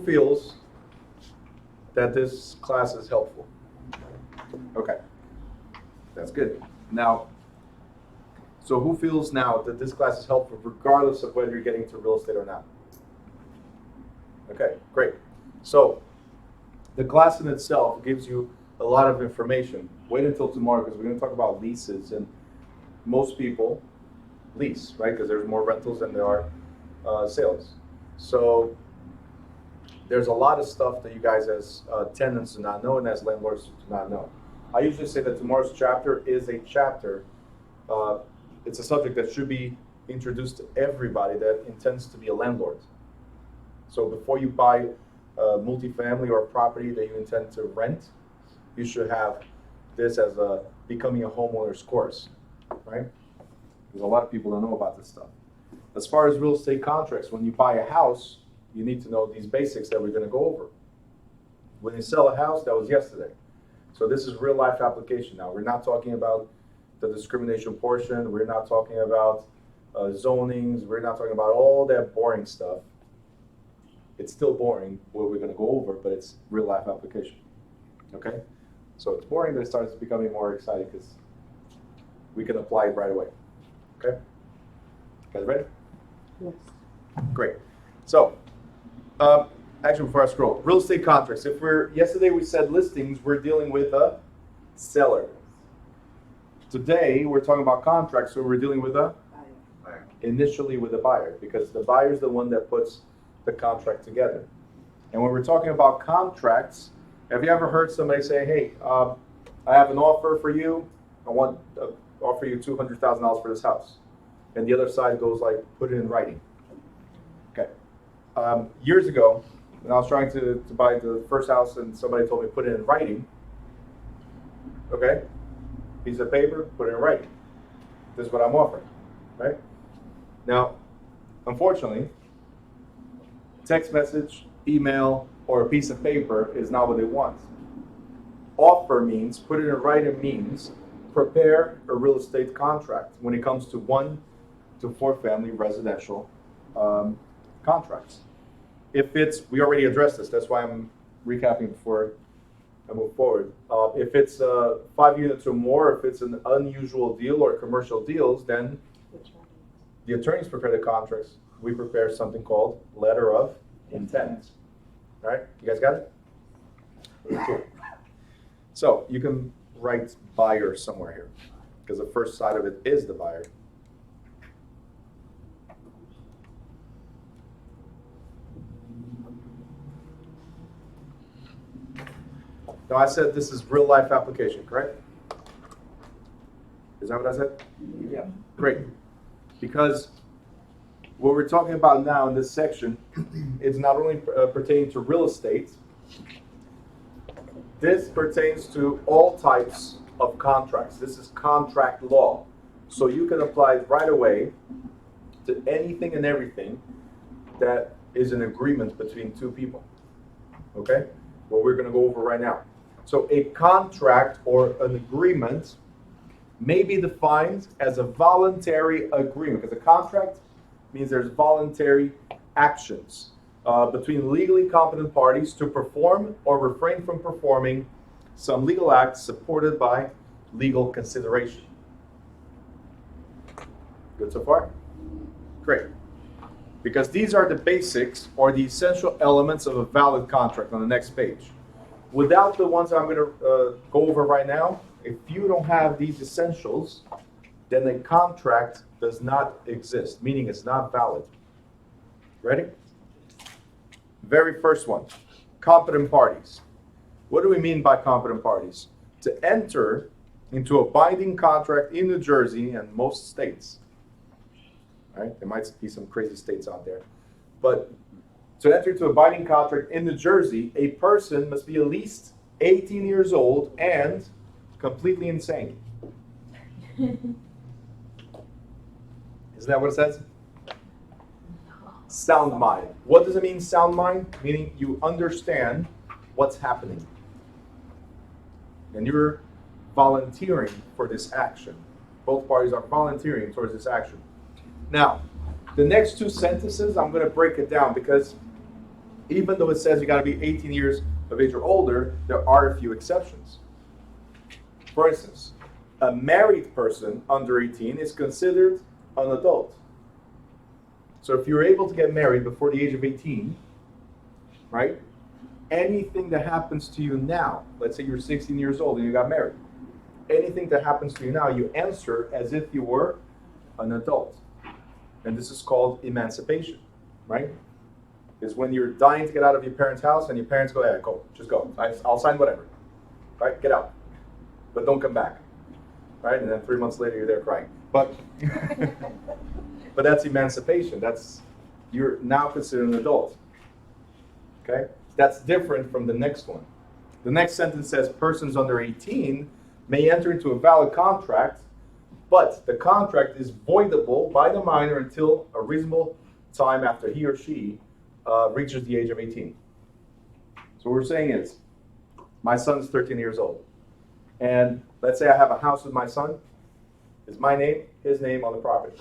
who feels that this class is helpful? Okay, that's good. Now, so who feels now that this class is helpful regardless of whether you're getting to real estate or not? Okay, great. So the class in itself gives you a lot of information. Wait until tomorrow because we're going to talk about leases, and most people lease, right? Because there's more rentals than there are sales. So there's a lot of stuff that you guys as tenants do not know and as landlords do not know. I usually say that tomorrow's chapter is a chapter. It's a subject that should be introduced to everybody that intends to be a landlord. So before you buy a multifamily or a property that you intend to rent, you should have this as a becoming a homeowner's course, right? Because a lot of people don't know about this stuff. As far as real estate contracts, when you buy a house, you need to know these basics that we're going to go over. When you sell a house, that was yesterday. So this is real life application now. We're not talking about the discrimination portion. We're not talking about zonings. We're not talking about all that boring stuff. It's still boring what we're going to go over, but it's real life application. Okay? So it's boring, but it starts becoming more exciting because we can apply it right away. Okay? You guys ready? Yes. Great. So, actually, before I scroll, real estate contracts. Yesterday we said listings, we're dealing with a seller. Today we're talking about contracts, so we're dealing with a buyer. Initially with a buyer, because the buyer is the one that puts the contract together. And when we're talking about contracts, have you ever heard somebody say, hey, I have an offer for you. I want to offer you $200,000 for this house. And the other side goes like, put it in writing. Okay. Years ago, when I was trying to buy the first house and somebody told me put it in writing, okay, piece of paper, put it in writing. This is what I'm offering, right? Now, unfortunately, text message, email, or a piece of paper is not what they want. Offer means, put it in writing means, prepare a real estate contract when it comes to 1 to 4 family residential contracts. If it's, we already addressed this, that's why I'm recapping before I move forward. If it's 5 units or more, if it's an unusual deal or commercial deals, then the attorneys prepare the contracts. We prepare something called letter of intent. All right, you guys got it? Cool. So you can write buyer somewhere here because the first side of it is the buyer. Now I said this is real life application, correct? Is that what I said? Yeah. Great. Because what we're talking about now in this section is not only pertaining to real estate, this pertains to all types of contracts. This is contract law. So you can apply it right away to anything and everything that is an agreement between two people. Okay? What we're going to go over right now. So a contract or an agreement may be defined as a voluntary agreement, because a contract means there's voluntary actions between legally competent parties to perform or refrain from performing some legal act supported by legal consideration. Good so far? Great. Because these are the basics or the essential elements of a valid contract on the next page. Without the ones I'm going to go over right now, if you don't have these essentials, then a contract does not exist, meaning it's not valid. Ready? Very first one, competent parties. What do we mean by competent parties? To enter into a binding contract in New Jersey and most states. Right? There might be some crazy states out there. But to enter into a binding contract in New Jersey, a person must be at least 18 years old and completely insane. Isn't that what it says? Sound mind. What does it mean, sound mind? Meaning you understand what's happening. And you're volunteering for this action. Both parties are volunteering towards this action. Now, the next two sentences, I'm going to break it down because Even though it says you got to be 18 years of age or older, there are a few exceptions. For instance, a married person under 18 is considered an adult. So if you're able to get married before the age of 18, right, anything that happens to you now, let's say you're 16 years old and you got married, anything that happens to you now, you answer as if you were an adult. And this is called emancipation, right? Is when you're dying to get out of your parents' house and your parents go, yeah, go, just go. I'll sign whatever, right? Get out. But don't come back, right? And then 3 months later, you're there crying. But but that's emancipation. You're now considered an adult, okay? That's different from the next one. The next sentence says persons under 18 may enter into a valid contract, but the contract is voidable by the minor until a reasonable time after he or she reaches the age of 18. So what we're saying is, my son's 13 years old. And let's say I have a house with my son. It's my name, his name on the property.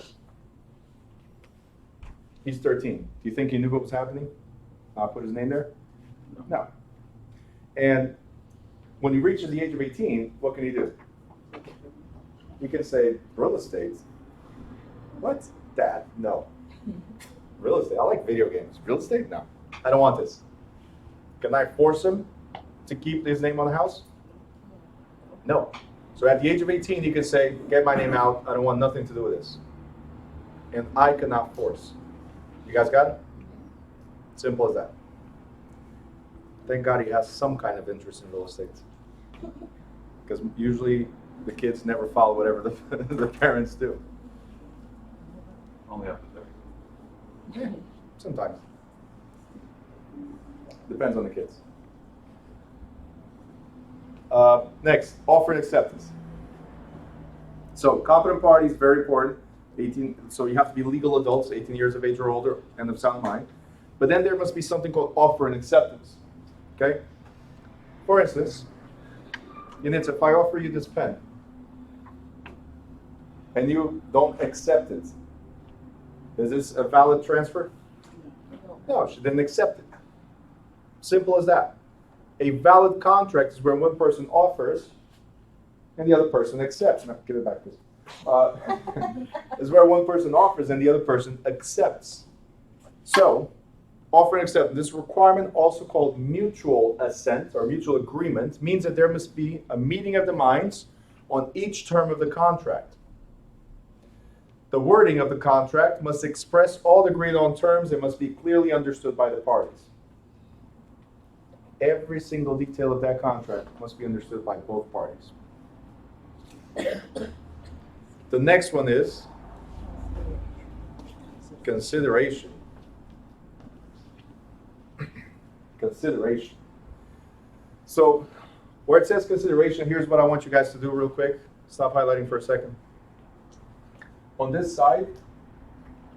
He's 13. Do you think he knew what was happening? I'll put his name there? No. And when he reaches the age of 18, what can he do? He can say, real estate? What? Dad, no. Real estate? I like video games. Real estate? No. I don't want this. Can I force him to keep his name on the house? No. So at the age of 18, he can say, get my name out. I don't want nothing to do with this. And I cannot force. You guys got it? Simple as that. Thank God he has some kind of interest in real estate. Because usually the kids never follow whatever the parents do. Only after 30. Yeah, sometimes. Depends on the kids. Next, offer and acceptance. So competent parties, very important. 18. So you have to be legal adults, 18 years of age or older, and of sound mind. But then there must be something called offer and acceptance. Okay? For instance, Yanitza, if I offer you this pen, and you don't accept it, is this a valid transfer? No, she didn't accept it. Simple as that. A valid contract is where one person offers and the other person accepts. Now, give it back, please. Is where one person offers and the other person accepts. So, offer and accept. This requirement, also called mutual assent or mutual agreement, means that there must be a meeting of the minds on each term of the contract. The wording of the contract must express all the agreed on terms and must be clearly understood by the parties. Every single detail of that contract must be understood by both parties. The next one is consideration. Consideration. So, where it says consideration, here's what I want you guys to do real quick. Stop highlighting for a second. On this side,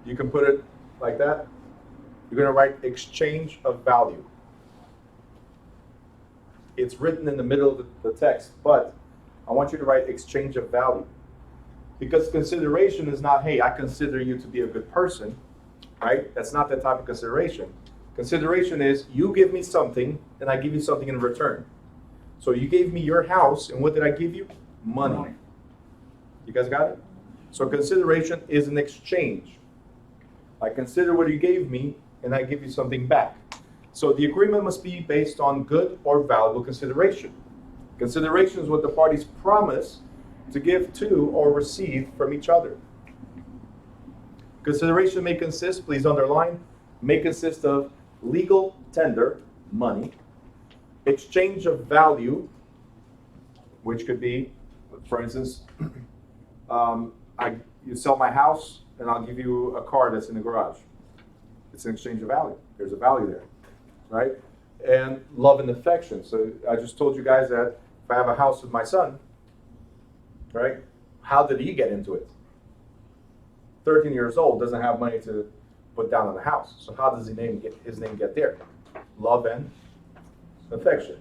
you can put it like that. You're going to write exchange of value. It's written in the middle of the text, but I want you to write exchange of value. Because consideration is not, hey, I consider you to be a good person, right? That's not that type of consideration. Consideration is, you give me something, and I give you something in return. So you gave me your house, and what did I give you? Money. You guys got it? So consideration is an exchange. I consider what you gave me, and I give you something back. So the agreement must be based on good or valuable consideration. Consideration is what the parties promise to give to or receive from each other. Consideration may consist, please underline, may consist of legal tender, money, exchange of value, which could be, for instance, you sell my house and I'll give you a car that's in the garage. It's an exchange of value. There's a value there, right? And love and affection. So I just told you guys that if I have a house with my son, right? How did he get into it? 13 years old, doesn't have money to put down on the house. So how does his name get there? Love and affection.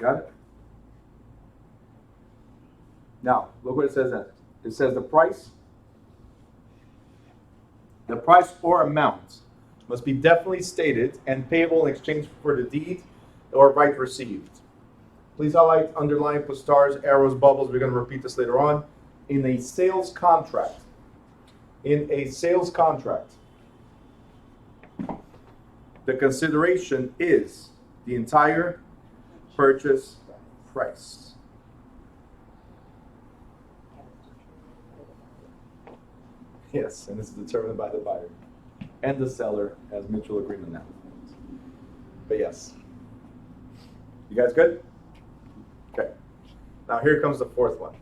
Got it? Now, look what it says next. It says the price The price or amount must be definitely stated and payable in exchange for the deed or right received. Please highlight, underline, put stars, arrows, bubbles. We're going to repeat this later on. In a sales contract, the consideration is the entire purchase price. Yes, and this is determined by the buyer and the seller as mutual agreement now. But yes. You guys good? Okay. Now here comes the fourth one.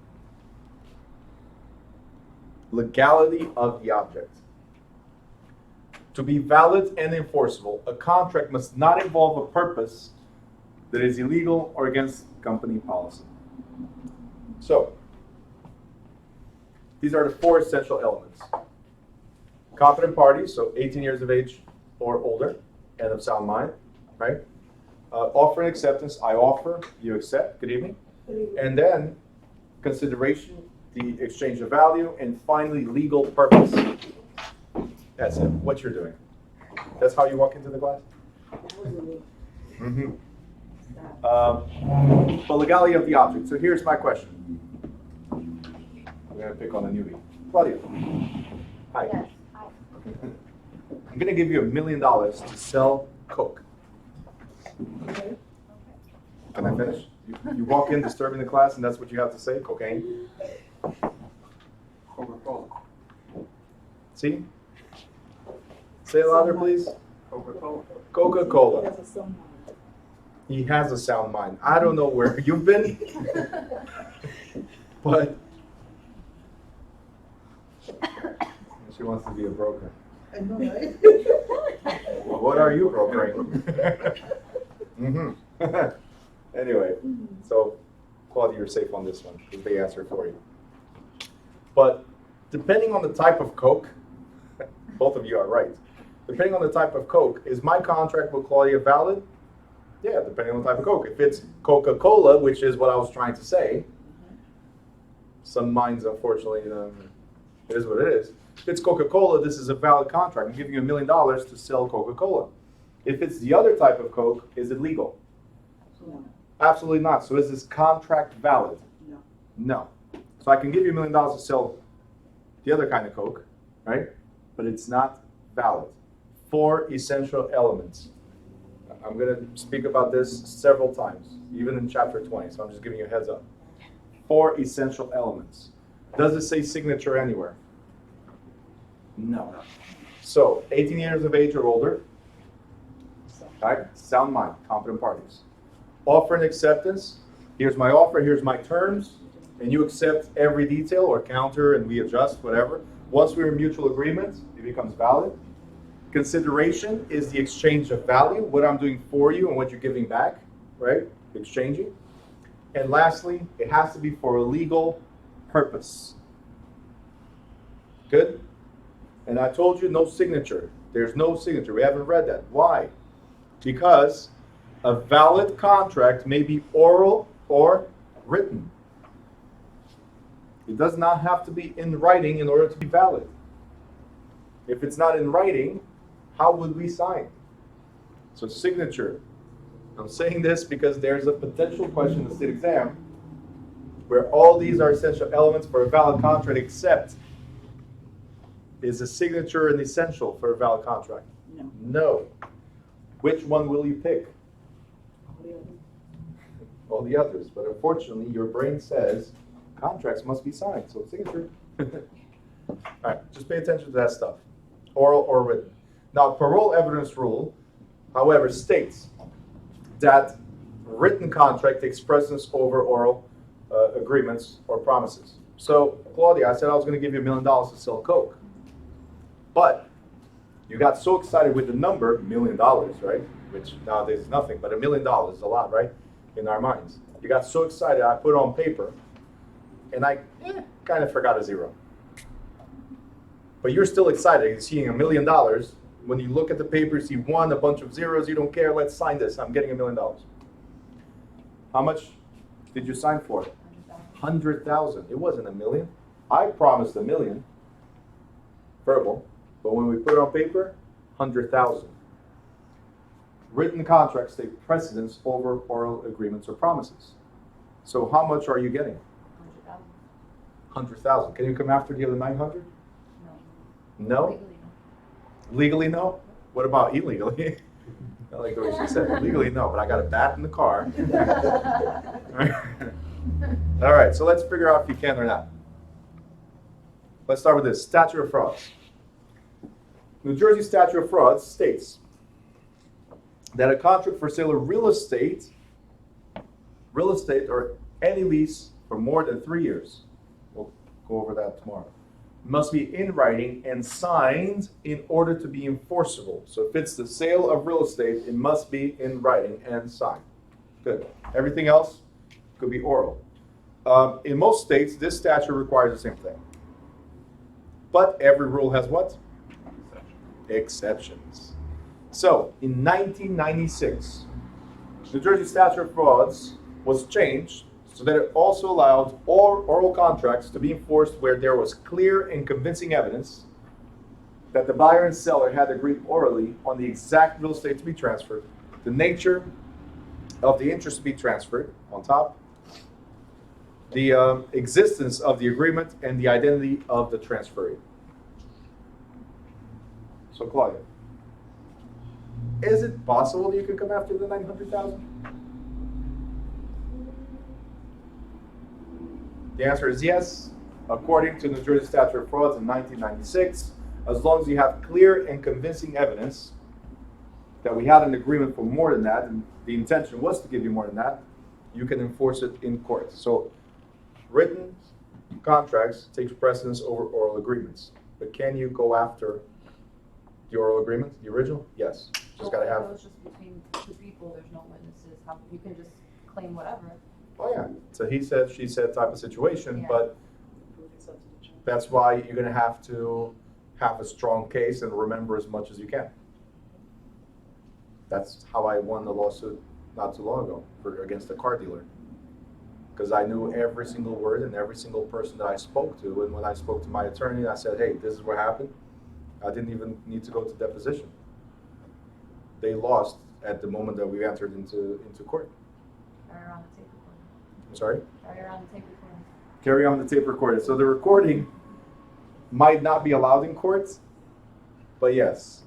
Legality of the object. To be valid and enforceable, a contract must not involve a purpose that is illegal or against company policy. So, these are the four essential elements. Competent parties, so 18 years of age or older, and of sound mind, right? Offer and acceptance, I offer, you accept, good evening. And then, consideration, the exchange of value, and finally, legal purpose. That's it, what you're doing. That's how you walk into the class? Mm-hmm. But legality of the object. So here's my question. I'm going to pick on a newbie. Claudia. Hi. Yes. Hi. I'm going to give you $1 million to sell Coke. Okay. Can I finish? You walk in disturbing the class and that's what you have to say? Cocaine? Coca-Cola. See? Say it louder, please. Coca-Cola. Coca-Cola. He has a sound mind. I don't know where you've been, but she wants to be a broker. I know, right? Well, what are you brokering? Anyway, so Claudia, you're safe on this one because they answered for you. But depending on the type of Coke, both of you are right. Depending on the type of Coke, is my contract with Claudia valid? Yeah, depending on the type of Coke. If it's Coca-Cola, which is what I was trying to say, some minds, unfortunately, it is what it is. If it's Coca-Cola, this is a valid contract. I'm giving you $1 million to sell Coca-Cola. If it's the other type of Coke, is it legal? No. Absolutely not. So is this contract valid? No. No. So I can give you $1 million to sell the other kind of Coke, right? But it's not valid. 4 essential elements. I'm going to speak about this several times, even in chapter 20, so I'm just giving you a heads up. 4 essential elements. Does it say signature anywhere? No. So, 18 years of age or older, right? Sound mind, competent parties. Offer and acceptance. Here's my offer, here's my terms, and you accept every detail or counter and we adjust, whatever. Once we're in mutual agreement, it becomes valid. Consideration is the exchange of value, what I'm doing for you and what you're giving back, right? Exchanging. And lastly, it has to be for a legal purpose. Good? And I told you no signature. There's no signature. We haven't read that. Why? Because a valid contract may be oral or written. It does not have to be in writing in order to be valid. If it's not in writing, how would we sign? So signature. I'm saying this because there's a potential question in the state exam where all these are essential elements for a valid contract, except is a signature an essential for a valid contract? No. No. Which one will you pick? All the others. But unfortunately, your brain says contracts must be signed, so signature. All right, just pay attention to that stuff, oral or written. Now, parole evidence rule, however, states that written contract takes precedence over oral agreements or promises. So, Claudia, I said I was going to give you $1 million to sell Coke. But you got so excited with the number, $1 million, right? Which nowadays is nothing, but $1 million is a lot, right? In our minds. You got so excited, I put it on paper, and I kind of forgot a zero. But you're still excited. You're seeing $1 million. When you look at the paper, you see 1, a bunch of zeros, you don't care, let's sign this. I'm getting $1 million. How much did you sign for? 100,000. It wasn't $1 million. I promised $1 million. Verbal. But when we put it on paper, 100,000. Written contracts take precedence over oral agreements or promises. So how much are you getting? 100,000. 100,000. Can you come after the other 900? No. No? Legally, no. Legally, no? What about illegally? I like the way she said it. Legally, no, but I got a bat in the car. All right, so let's figure out if you can or not. Let's start with this, Statute of Frauds. New Jersey Statute of Frauds states that a contract for sale of real estate or any lease for more than 3 years, we'll go over that tomorrow, must be in writing and signed in order to be enforceable. So if it's the sale of real estate, it must be in writing and signed. Good. Everything else could be oral. In most states, this statute requires the same thing. But every rule has what? Exceptions. So, in 1996, New Jersey Statute of Frauds was changed so that it also allowed all oral contracts to be enforced where there was clear and convincing evidence that the buyer and seller had agreed orally on the exact real estate to be transferred, the nature of the interest to be transferred on top, the existence of the agreement, and the identity of the transferee. So, Claudia, is it possible that you could come after the 900,000? The answer is yes. According to New Jersey Statute of Frauds in 1996, as long as you have clear and convincing evidence that we had an agreement for more than that, and the intention was to give you more than that, you can enforce it in court. So, written contracts takes precedence over oral agreements. But can you go after the oral agreement, the original? Yes. Just got to have. It's just between two people. There's no witnesses. You can just claim whatever. Oh yeah. So he said, she said type of situation, Yeah. but that's why you're going to have a strong case and remember as much as you can. That's how I won the lawsuit not too long ago against a car dealer. Because I knew every single word and every single person that I spoke to. And when I spoke to my attorney, I said, hey, this is what happened. I didn't even need to go to deposition. They lost at the moment that we entered into court. Carry around the tape recorder. I'm sorry? Carry around the tape recorder. Carry on the tape recorder. So the recording might not be allowed in courts, but yes,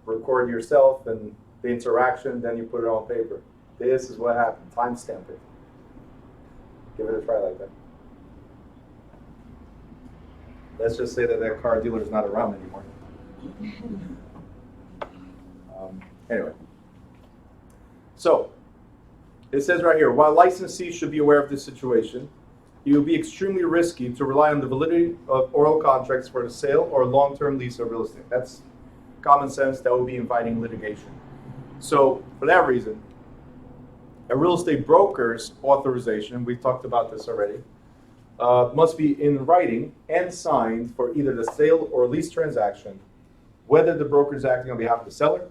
record yourself and the interaction, then you put it on paper. This is what happened. Timestamp it. Give it a try like that. Let's just say that that car dealer is not around anymore. Anyway. So, it says right here, while licensees should be aware of this situation, it would be extremely risky to rely on the validity of oral contracts for the sale or long-term lease of real estate. That's common sense. That would be inviting litigation. So, for that reason, a real estate broker's authorization, we've talked about this already, must be in writing and signed for either the sale or lease transaction, whether the broker is acting on behalf of the seller,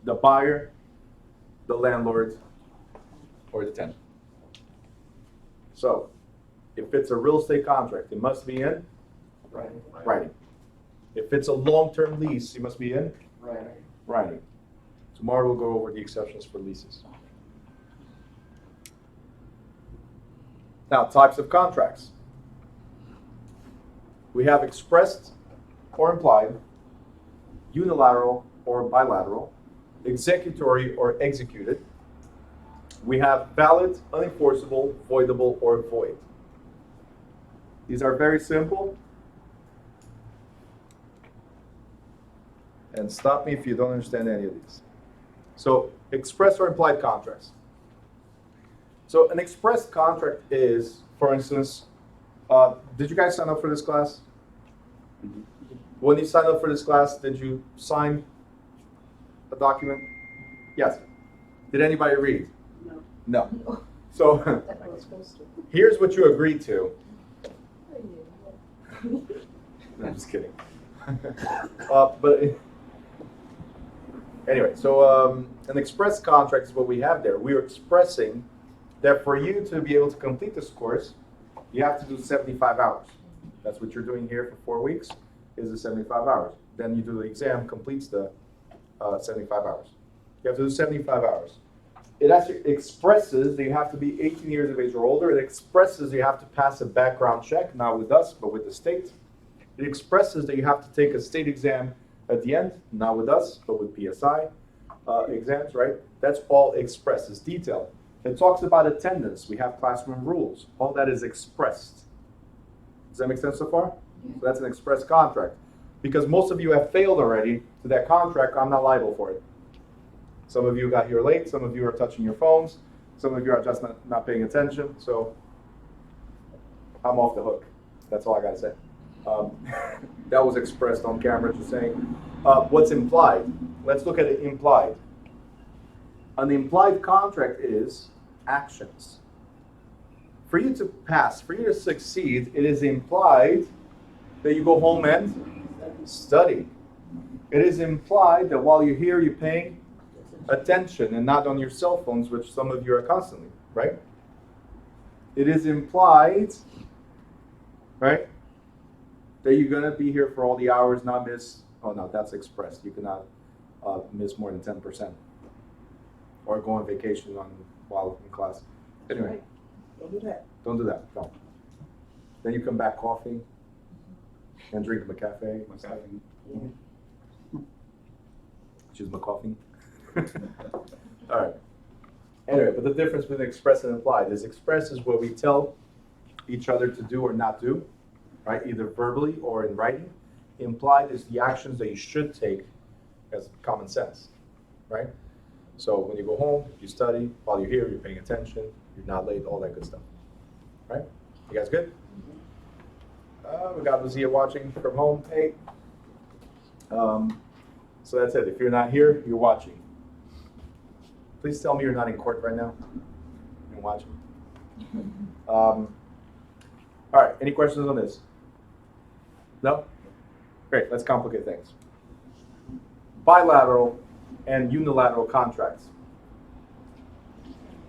the buyer, the landlord, or the tenant. So, if it's a real estate contract, it must be in writing. If it's a long-term lease, it must be in writing. Tomorrow we'll go over the exceptions for leases. Now, types of contracts. We have expressed or implied, unilateral or bilateral, executory or executed. We have valid, unenforceable, voidable, or void. These are very simple. And stop me if you don't understand any of these. So, express or implied contracts. So, an express contract is, for instance, did you guys sign up for this class? Mm-hmm. When you signed up for this class, did you sign a document? Yes. Did anybody read? No. No. So, here's what you agreed to. No, I'm just kidding. But anyway, so an express contract is what we have there. We are expressing that for you to be able to complete this course, you have to do 75 hours. That's what you're doing here for 4 weeks. is the 75 hours. Then you do the exam, completes the 75 hours. You have to do 75 hours. It actually expresses that you have to be 18 years of age or older. It expresses you have to pass a background check, not with us, but with the state. It expresses that you have to take a state exam at the end, not with us, but with PSI exams, right? That's all expressed. It's detailed. It talks about attendance. We have classroom rules. All that is expressed. Does that make sense so far? So that's an express contract. Because most of you have failed already to that contract, I'm not liable for it. Some of you got here late. Some of you are touching your phones. Some of you are just not paying attention. So I'm off the hook. That's all I got to say. That was expressed on camera, just saying. What's implied? Let's look at it implied. An implied contract is actions. For you to pass, for you to succeed, it is implied that you go home and study. It is implied that while you're here, you're paying attention and not on your cell phones, which some of you are constantly, right? It is implied, right, that you're going to be here for all the hours, not miss. Oh, no, that's expressed. You cannot miss more than 10% or go on vacation while in class. Anyway, Right. Don't do that. don't do that. Don't. Then you come back coughing and drink McCafe. She's McCoughing. All right. Anyway, but the difference between express and implied is express is what we tell each other to do or not do, right? Either verbally or in writing. Implied is the actions that you should take as common sense, right? So when you go home, you study. While you're here, you're paying attention. You're not late, all that good stuff, right? You guys good? We got Lucia watching from home. Hey. So that's it. If you're not here, you're watching. Please tell me you're not in court right now. You're watching. All right. Any questions on this? No? Great. Let's complicate things. Bilateral and unilateral contracts.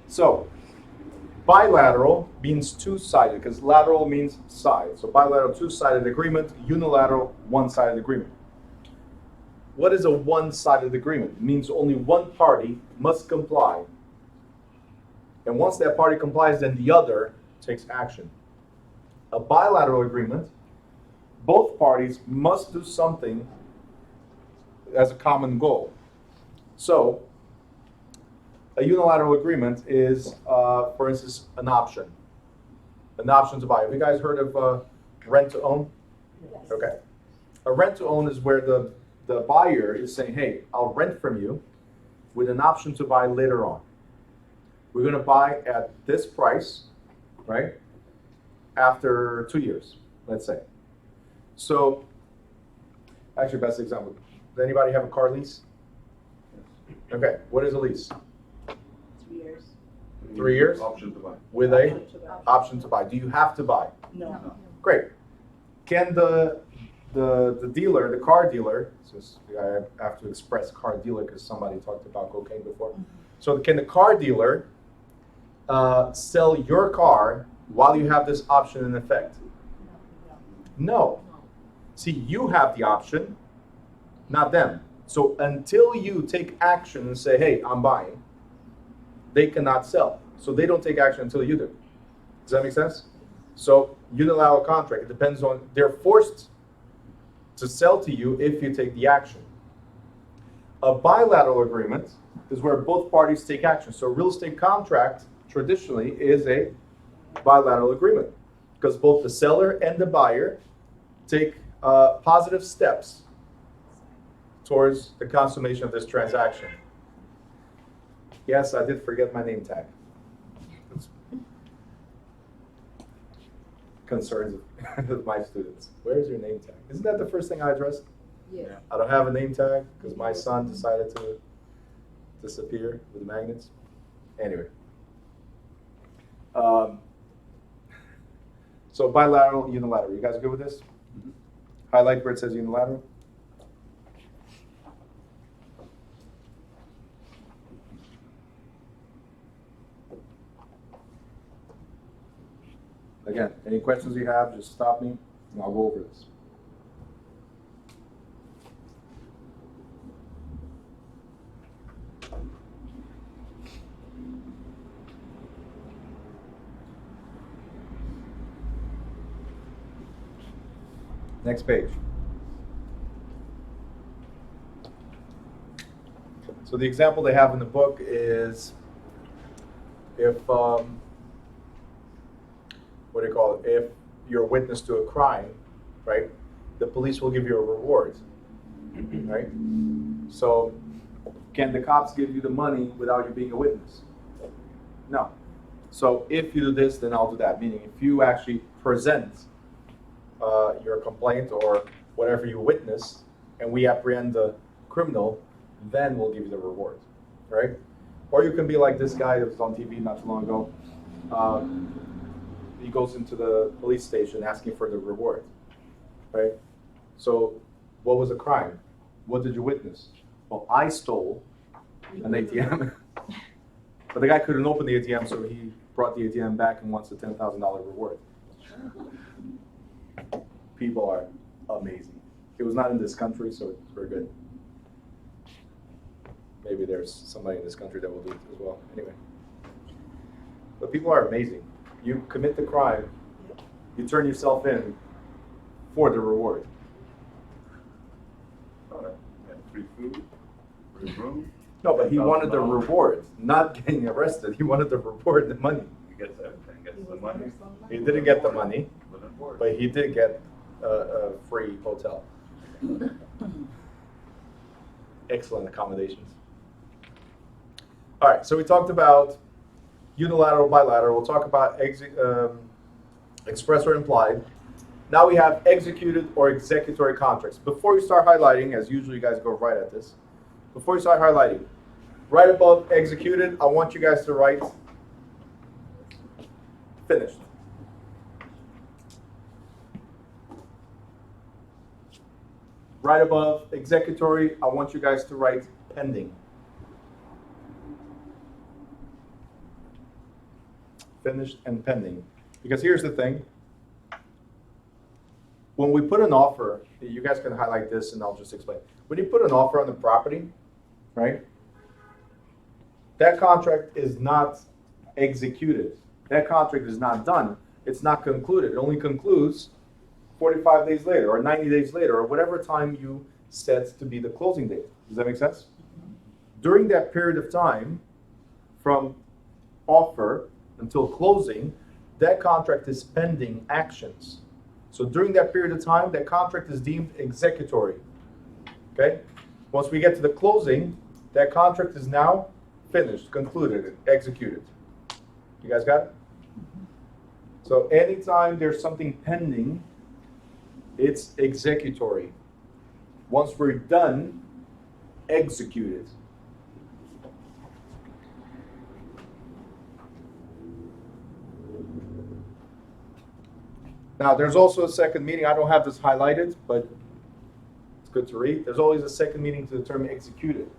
So, bilateral means two-sided because lateral means side. So bilateral, two-sided agreement. Unilateral, one-sided agreement. What is a one-sided agreement? It means only one party must comply. And once that party complies, then the other takes action. A bilateral agreement, both parties must do something as a common goal. So, a unilateral agreement is, for instance, an option. An option to buy. Have you guys heard of rent to own? Yes. Okay. A rent to own is where the buyer is saying, hey, I'll rent from you with an option to buy later on. We're going to buy at this price, right? After 2 years, let's say. So, actually, best example. Does anybody have a car lease? Okay, what is a lease? 3 years. 3 years? Option to buy. With a option to buy. Do you have to buy? No. Great. Can the dealer, the car dealer, since I have to express car dealer because somebody talked about cocaine before. So can the car dealer sell your car while you have this option in effect? No. See, you have the option, not them. So until you take action and say, hey, I'm buying, they cannot sell. So they don't take action until you do. Does that make sense? So unilateral contract, it depends on, they're forced to sell to you if you take the action. A bilateral agreement is where both parties take action. So a real estate contract traditionally is a bilateral agreement because both the seller and the buyer take positive steps towards the consummation of this transaction. Yes, I did forget my name tag. Concerns of my students. Where's your name tag? Isn't that the first thing I addressed? Yeah. I don't have a name tag because my son decided to disappear with magnets. Anyway. So bilateral, unilateral. You guys good with this? Mhm. Highlight where it says unilateral. Again, any questions you have, just stop me and I'll go over this. Next page. So the example they have in the book is if, what do you call it? If you're a witness to a crime, right? The police will give you a reward, right? So can the cops give you the money without you being a witness? No. So if you do this, then I'll do that. Meaning if you actually present your complaint or whatever you witnessed and we apprehend the criminal, then we'll give you the reward, right? Or you can be like this guy that was on TV not too long ago. He goes into the police station asking for the reward, right? So what was the crime? What did you witness? Well, I stole an ATM. But the guy couldn't open the ATM, so he brought the ATM back and wants a $10,000 reward. People are amazing. It was not in this country, so it's very good. Maybe there's somebody in this country that will do it as well. Anyway. But people are amazing. You commit the crime, you turn yourself in for the reward. Free food, free room. No, but he wanted the reward, not getting arrested. He wanted the reward, the money. He gets everything, gets the money. He didn't get the money, But but he did get a free hotel. Excellent accommodations. All right, so we talked about unilateral, bilateral. We'll talk about express or implied. Now we have executed or executory contracts. Before you start highlighting, as usually you guys go right at this, before you start highlighting, right above executed, I want you guys to write finished. Right above executory, I want you guys to write pending. Finished and pending. Because here's the thing. When we put an offer, you guys can highlight this and I'll just explain. When you put an offer on the property, right? That contract is not executed. That contract is not done. It's not concluded. It only concludes 45 days later or 90 days later or whatever time you set to be the closing date. Does that make sense? During that period of time, from offer until closing, that contract is pending actions. So during that period of time, that contract is deemed executory. Okay? Once we get to the closing, that contract is now finished, concluded, executed. You guys got it? So anytime there's something pending, it's executory. Once we're done, executed. Now, there's also a second meaning. I don't have this highlighted, but it's good to read. There's always a second meaning to the term executed.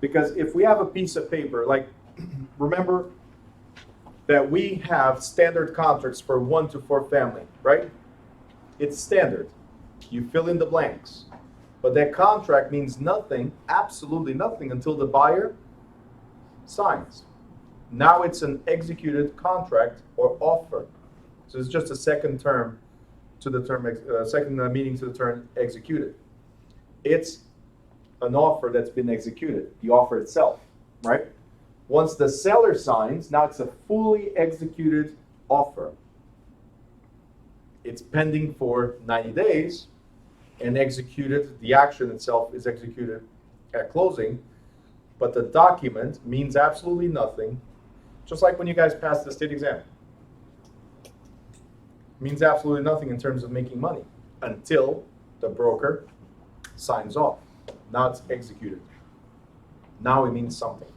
Because if we have a piece of paper, like, remember that we have standard contracts for 1 to 4 family, right? It's standard. You fill in the blanks. But that contract means nothing, absolutely nothing, until the buyer signs. Now it's an executed contract or offer. So it's just a second term to the term, second meaning to the term executed. It's an offer that's been executed, the offer itself, right? Once the seller signs, now it's a fully executed offer. It's pending for 90 days and executed, the action itself is executed at closing, but the document means absolutely nothing, just like when you guys passed the state exam. Means absolutely nothing in terms of making money until the broker signs off. Now it's executed. Now it means something.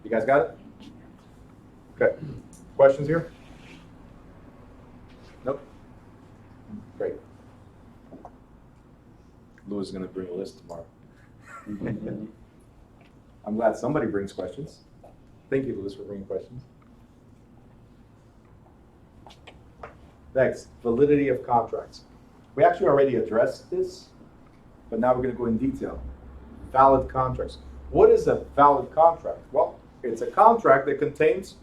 You guys got it? Okay. Questions here? Nope. Great. Louis is going to bring a list tomorrow. I'm glad somebody brings questions. Thank you, Louis, for bringing questions. Next, validity of contracts. We actually already addressed this, but now we're going to go in detail. Valid contracts. What is a valid contract? Well, it's a contract that contains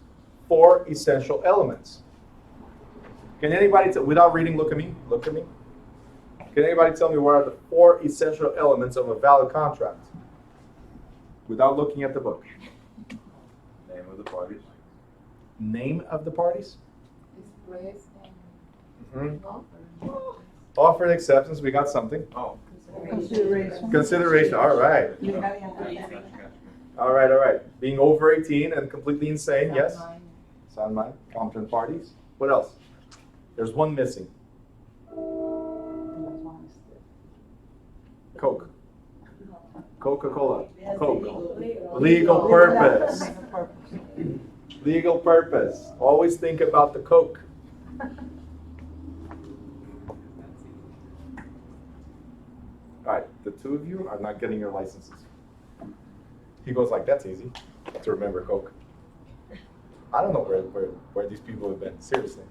4 essential elements. Can anybody, without reading, look at me? Look at me. Can anybody tell me what are the 4 essential elements of a valid contract? Without looking at the book. Name of the parties. Name of the parties? Express Mhm. and offer. Offer and acceptance, we got something. Oh. Consideration. Consideration, all right. Legality. All right, all right. Being over 18 and completely insane, yes? Sound mind. Sound mind, competent parties. What else? There's one missing. Coke. Coca-Cola. Coke. Legal purpose. Legal purpose. Always think about the Coke. All right, the 2 of you are not getting your licenses. He goes like, that's easy to remember Coke. I don't know where these people have been, seriously.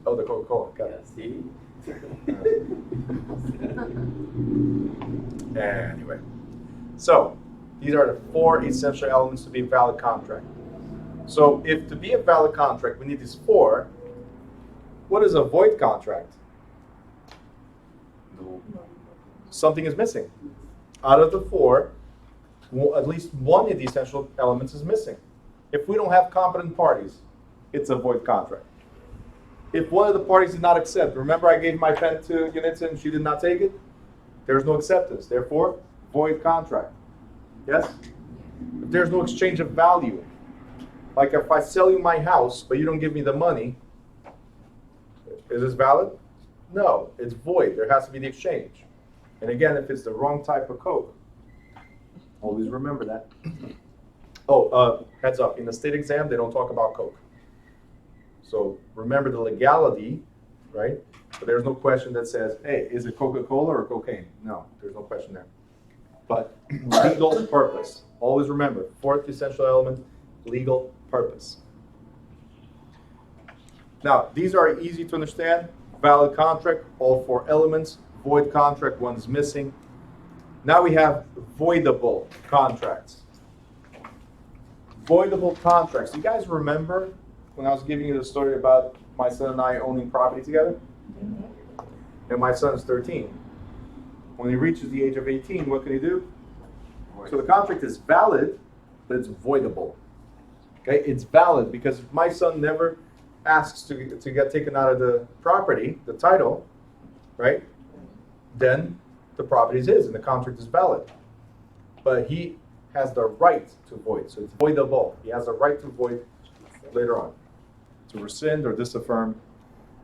Oh, the Coca-Cola, got it. See? Anyway, so these are the 4 essential elements to be a valid contract. So if to be a valid contract, we need these 4, what is a void contract? No. Something is missing. Out of the 4, at least one of the essential elements is missing. If we don't have competent parties, it's a void contract. If one of the parties did not accept, remember I gave my pen to Unitza and she did not take it? There's no acceptance. Therefore, void contract. Yes? If there's no exchange of value, like if I sell you my house, but you don't give me the money, is this valid? No, it's void. There has to be the exchange. And again, if it's the wrong type of Coke, always remember that. Oh, heads up, in the state exam, they don't talk about Coke. So remember the legality, right? But there's no question that says, hey, is it Coca-Cola or cocaine? No, there's no question there. But legal purpose. Always remember, 4th essential element, legal purpose. Now, these are easy to understand. Valid contract, all 4 elements. Void contract, 1 is missing. Now we have voidable contracts. Voidable contracts. You guys remember when I was giving you the story about my son and I owning property together? And my son is 13. When he reaches the age of 18, what can he do? So the contract is valid, but it's voidable. Okay, it's valid because if my son never asks to get taken out of the property, the title, right? Then the property is his and the contract is valid. But he has the right to void, so it's voidable. He has the right to void later on, to rescind or disaffirm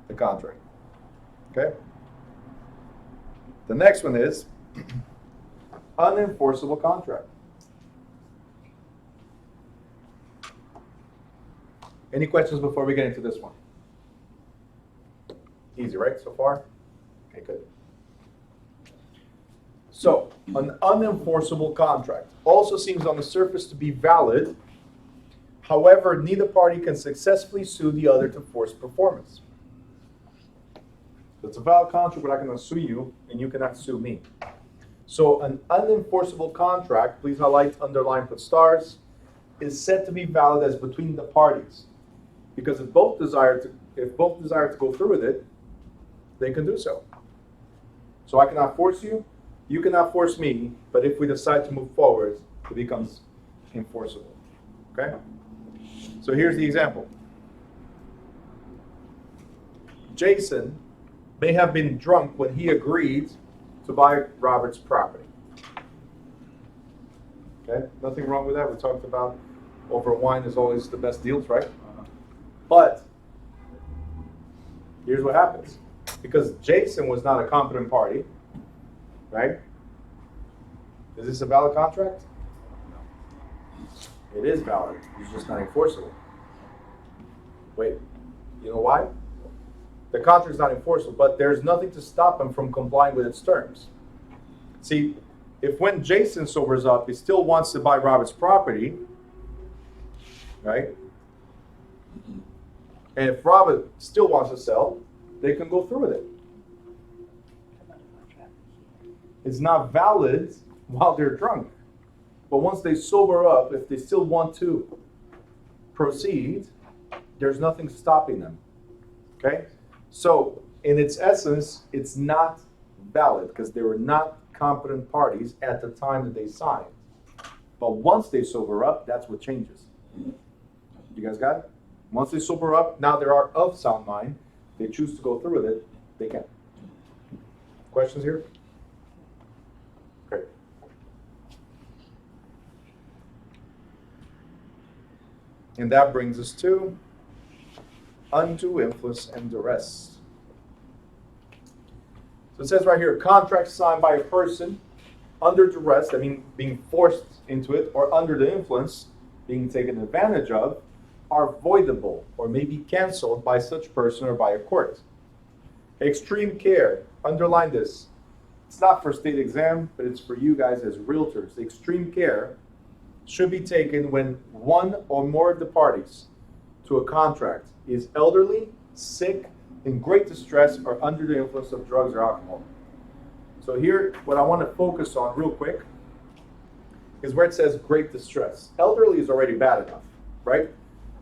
the contract. Okay? The next one is unenforceable contract. Any questions before we get into this one? Easy, right, so far? Okay, good. So, an unenforceable contract also seems on the surface to be valid. However, neither party can successfully sue the other to force performance. So it's a valid contract, but I cannot sue you, and you cannot sue me. So an unenforceable contract, please highlight, underline, put stars, is said to be valid as between the parties. Because if both desire to go through with it, they can do so. So I cannot force you, you cannot force me, but if we decide to move forward, it becomes enforceable. Okay? So here's the example. Jason may have been drunk when he agreed to buy Robert's property. Okay? Nothing wrong with that. We talked about over wine is always the best deals, right? But here's what happens. Because Jason was not a competent party, right? Is this a valid contract? It is valid. It's just not enforceable. Wait, you know why? The contract is not enforceable, but there's nothing to stop him from complying with its terms. See, if when Jason sobers up, he still wants to buy Robert's property, right? And if Robert still wants to sell, they can go through with it. It's not valid while they're drunk. But once they sober up, if they still want to proceed, there's nothing stopping them. Okay? So in its essence, it's not valid because they were not competent parties at the time that they signed. But once they sober up, that's what changes. You guys got it? Once they sober up, now they are of sound mind. They choose to go through with it, they can. Questions here? Great. And that brings us to undue influence and duress. So it says right here, contracts signed by a person under duress, I mean being forced into it, or under the influence, being taken advantage of, are voidable or may be canceled by such person or by a court. Extreme care, underline this. It's not for state exam, but it's for you guys as realtors. Extreme care should be taken when one or more of the parties to a contract is elderly, sick, in great distress, or under the influence of drugs or alcohol. So here, what I want to focus on real quick is where it says great distress. Elderly is already bad enough, right?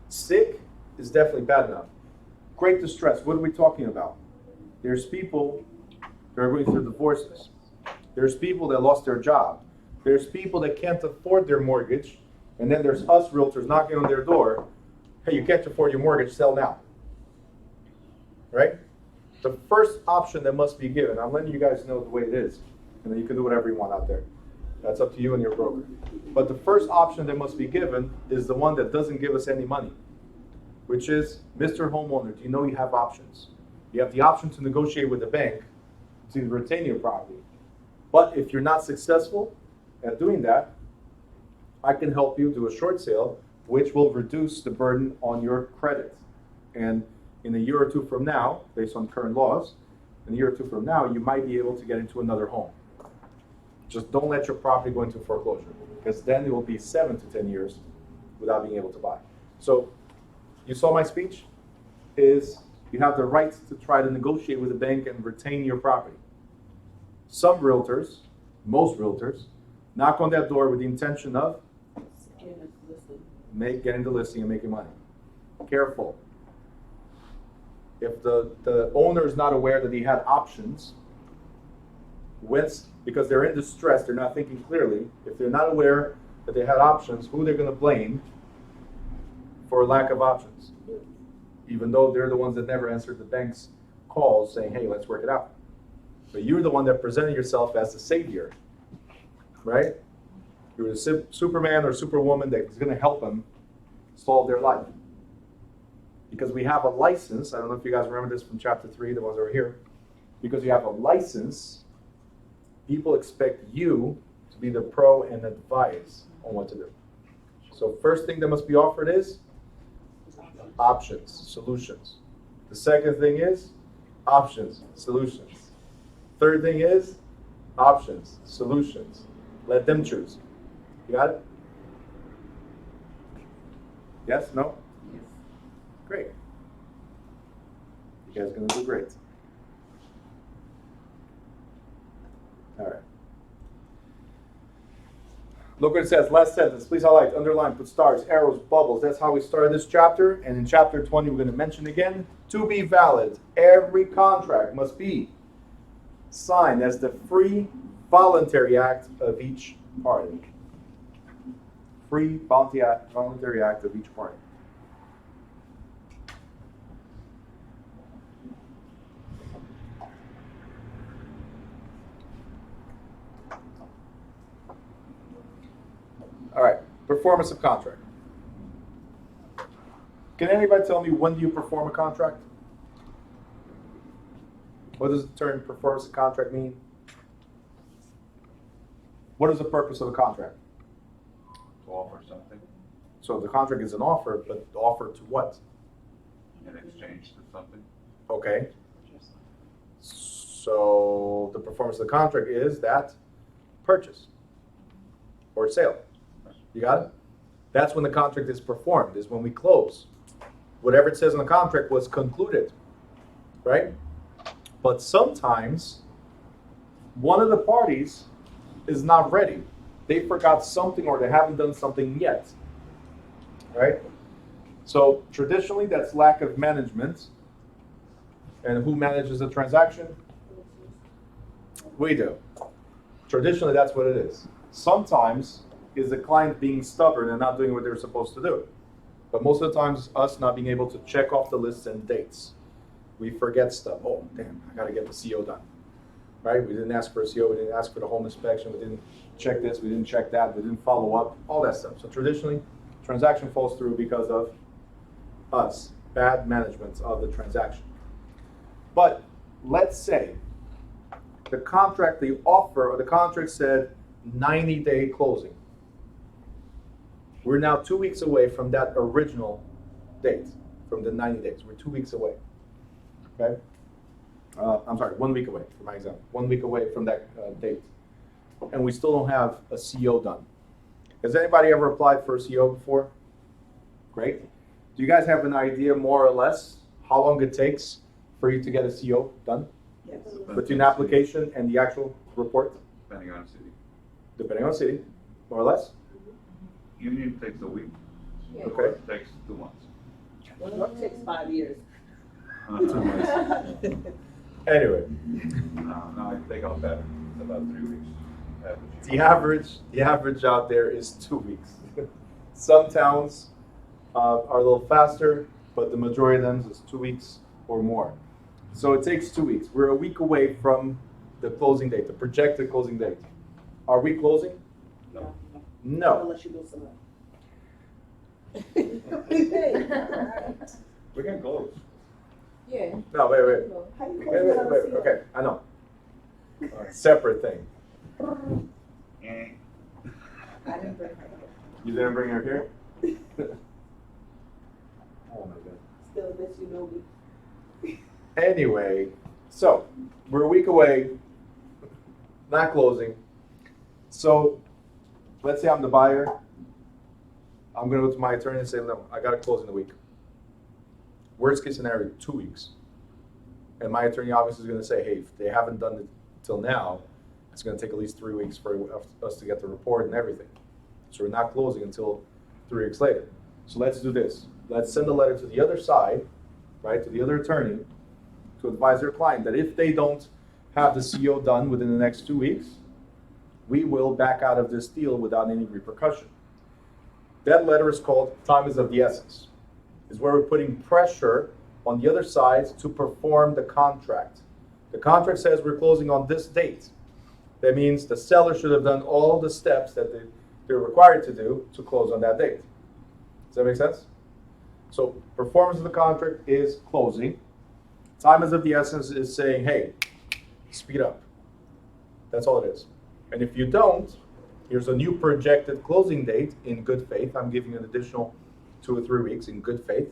Sick is definitely bad enough. Great distress, what are we talking about? There's people that are going through divorces. There's people that lost their job. There's people that can't afford their mortgage. And then there's us realtors knocking on their door. Hey, you can't afford your mortgage, sell now. Right? The first option that must be given, I'm letting you guys know the way it is. And then you can do whatever you want out there. That's up to you and your broker. But the first option that must be given is the one that doesn't give us any money, which is, Mr. Homeowner, do you know you have options? You have the option to negotiate with the bank to retain your property. But if you're not successful at doing that, I can help you do a short sale, which will reduce the burden on your credit. And in a year or two from now, based on current laws, in a year or two from now, you might be able to get into another home. Just don't let your property go into foreclosure, because then it will be 7 to 10 years without being able to buy. So, you saw my speech? Is you have the right to try to negotiate with the bank and retain your property. Some realtors, most realtors, knock on that door with the intention of getting the listing and making money. Careful. If the owner is not aware that he had options, because they're in distress, they're not thinking clearly, if they're not aware that they had options, who they're going to blame for lack of options? Even though they're the ones that never answered the bank's calls saying, hey, let's work it out. But you're the one that presented yourself as the savior, right? You're the Superman or Superwoman that's going to help them solve their life. Because we have a license, I don't know if you guys remember this from chapter 3, the ones that were here. Because you have a license, people expect you to be the pro and advise on what to do. So first thing that must be offered is options, solutions. The second thing is options, solutions. Third thing is options, solutions. Let them choose. You got it? Yes? No? Yes. Great. You guys are going to do great. All right. Look what it says. Last sentence. Please highlight, underline, put stars, arrows, bubbles. That's how we started this chapter. And in chapter 20, we're going to mention again. To be valid, every contract must be signed as the free, voluntary act of each party. Free, voluntary act of each party. All right, performance of contract. Can anybody tell me when do you perform a contract? What does the term performance of contract mean? What is the purpose of a contract? To offer something So the contract is an offer, but offer to what? in exchange to something. Okay. So the performance of the contract is that purchase or sale. You got it? That's when the contract is performed, is when we close. Whatever it says in the contract was concluded, right? But sometimes one of the parties is not ready. They forgot something or they haven't done something yet, right? So traditionally that's lack of management And who manages the transaction? We do. Traditionally, that's what it is. Sometimes is the client being stubborn and not doing what they're supposed to do. But most of the times, it's us not being able to check off the lists and dates. We forget stuff. Oh, damn, I gotta get the CO done. Right? We didn't ask for a CO, we didn't ask for the home inspection, we didn't check this, we didn't check that, we didn't follow up, all that stuff. So traditionally, transaction falls through because of us, bad management of the transaction. But let's say the contract, the offer, or the contract said 90-day closing. We're now 2 weeks away from that original date, from the 90 days. We're 2 weeks away. Okay? I'm sorry, 1 week away, for my example. 1 week away from that date. And we still don't have a CO done. Has anybody ever applied for a CO before? Great. Do you guys have an idea, more or less, how long it takes for you to get a CO done? Yes. Between the application and the actual report? Depending on city. Depending on city, more or less? Union takes a week. Yeah. Okay. Court takes 2 months. Well, it takes 5 years. 2 months. Anyway, No, I take out better. It's about 3 weeks. the average out there is 2 weeks. Some towns are a little faster, but the majority of them is 2 weeks or more. So it takes 2 weeks. We're a week away from the closing date, the projected closing date. Are we closing? No. No. Unless you go somewhere. We can close. Yeah. No, wait. How you Wait. Okay, I know. Separate thing. Eh. I didn't bring her. You didn't bring her here? Oh my god. Still, bet you know me. Anyway, so we're a week away, not closing. So let's say I'm the buyer. I'm going to go to my attorney and say, no, I got to close in a week. Worst case scenario, 2 weeks. And my attorney obviously is going to say, hey, if they haven't done it till now, it's going to take at least 3 weeks for us to get the report and everything. So we're not closing until 3 weeks later. So let's do this. Let's send a letter to the other side, right, to the other attorney, to advise their client that if they don't have the CO done within the next 2 weeks, we will back out of this deal without any repercussion. That letter is called time is of the essence. Is where we're putting pressure on the other side to perform the contract. The contract says we're closing on this date. That means the seller should have done all the steps that they're required to do to close on that date. Does that make sense? So performance of the contract is closing. Time is of the essence is saying, hey, speed up. That's all it is. And if you don't, here's a new projected closing date in good faith. I'm giving you an additional 2 or 3 weeks in good faith.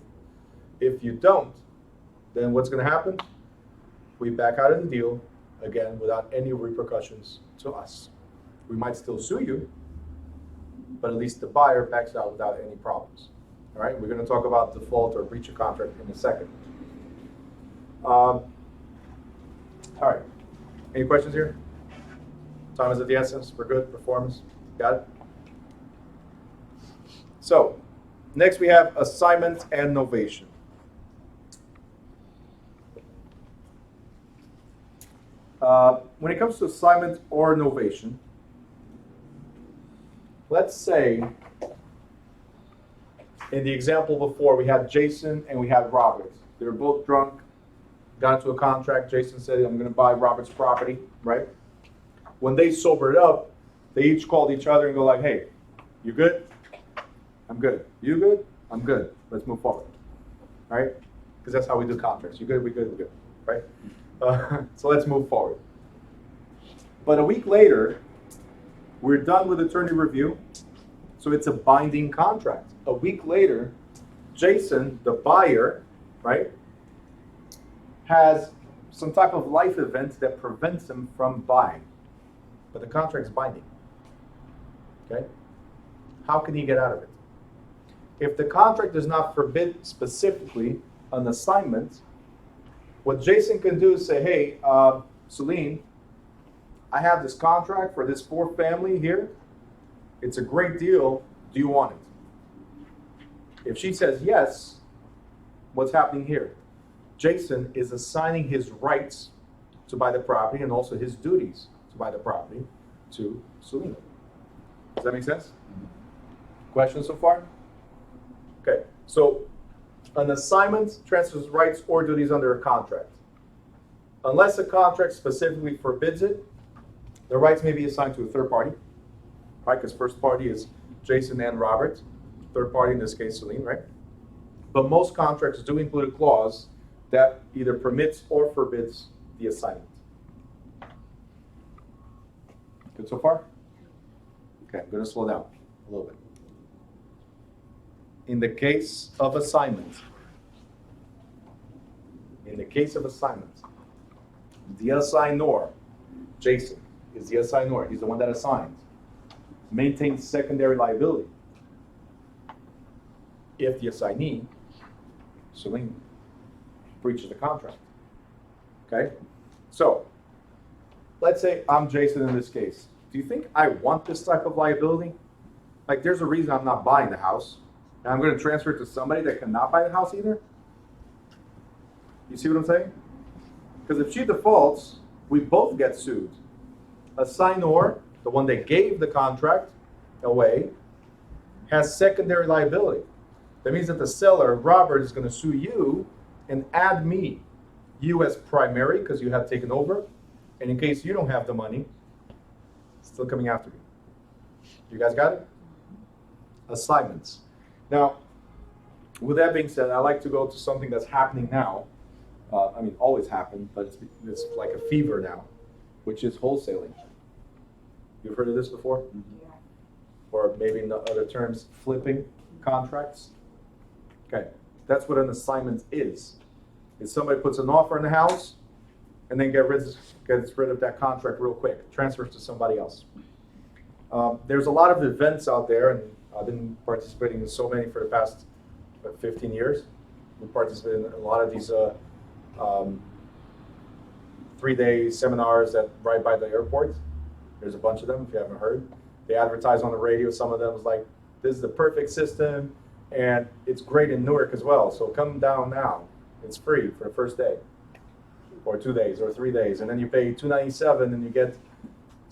If you don't, then what's going to happen? We back out of the deal, again, without any repercussions to us. We might still sue you, but at least the buyer backs out without any problems. All right, we're going to talk about default or breach of contract in a second. All right, any questions here? Time is of the essence. We're good. Performance. Got it? So, next we have assignment and novation. When it comes to assignment or novation, let's say in the example before we had Jason and we had Robert. They were both drunk, got into a contract. Jason said, I'm going to buy Robert's property, right? When they sobered up, they each called each other and go like, hey, you good? I'm good. You good? I'm good. Let's move forward, right? Because that's how we do contracts. You good? We good? We good, right? So let's move forward. But a week later, we're done with attorney review, so it's a binding contract. A week later, Jason, the buyer, right, has some type of life event that prevents him from buying. But the contract's binding. Okay? How can he get out of it? If the contract does not forbid specifically an assignment, what Jason can do is say, hey, Celine, I have this contract for this 4 family here. It's a great deal. Do you want it? If she says yes, what's happening here? Jason is assigning his rights to buy the property and also his duties to buy the property to Selena. Does that make sense? Questions so far? Okay, so an assignment transfers rights or duties under a contract. Unless a contract specifically forbids it, the rights may be assigned to a third party, right? Because first party is Jason and Robert. Third party, in this case, Celine, right? But most contracts do include a clause that either permits or forbids the assignment. Good so far? Okay, I'm going to slow down a little bit. In the case of assignment, the assignor, Jason, is the assignor. He's the one that assigns. Maintains secondary liability if the assignee, Celine, breaches the contract. Okay? So, let's say I'm Jason in this case. Do you think I want this type of liability? Like, there's a reason I'm not buying the house, and I'm going to transfer it to somebody that cannot buy the house either? You see what I'm saying? Because if she defaults, we both get sued. Assignor, the one that gave the contract away, has secondary liability. That means that the seller, Robert, is going to sue you and add me. You as primary, because you have taken over, and in case you don't have the money, still coming after me. You guys got it? Assignments. Now, with that being said, I like to go to something that's happening now. Always happened, but it's like a fever now, which is wholesaling. You've heard of this before? Yeah. Or maybe in other terms, flipping contracts. Okay, that's what an assignment is. Is somebody puts an offer in the house and then gets rid of that contract real quick, transfers to somebody else. There's a lot of events out there, and I've been participating in so many for the past 15 years. We participate in a lot of these 3-day seminars that right by the airport. There's a bunch of them, if you haven't heard. They advertise on the radio. Some of them is like, this is the perfect system, and it's great in Newark as well. So come down now. It's free for the first day, or 2 days, or 3 days, and then you pay $297 and you get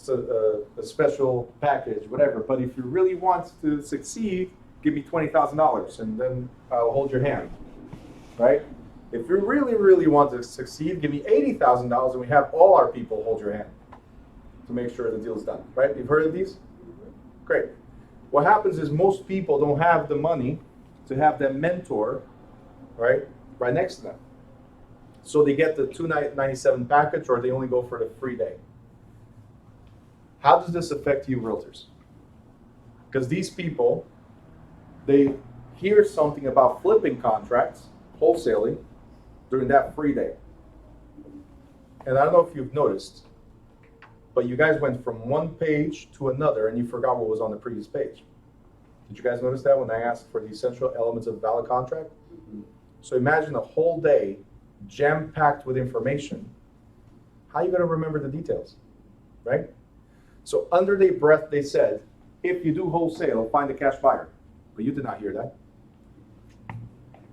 a special package, whatever. But if you really want to succeed, give me $20,000, and then I'll hold your hand, right? If you really, really want to succeed, give me $80,000, and we have all our people hold your hand to make sure the deal's done, right? You've heard of these? Great. What happens is most people don't have the money to have their mentor, right next to them. So they get the $297 package, or they only go for the free day. How does this affect you realtors? Because these people, they hear something about flipping contracts, wholesaling, during that free day. And I don't know if you've noticed, but you guys went from one page to another and you forgot what was on the previous page. Did you guys notice that when I asked for the essential elements of a valid contract? Mm-hmm. So imagine a whole day jam-packed with information. How are you going to remember the details, right? So under their breath, they said, if you do wholesale, find a cash buyer. But you did not hear that.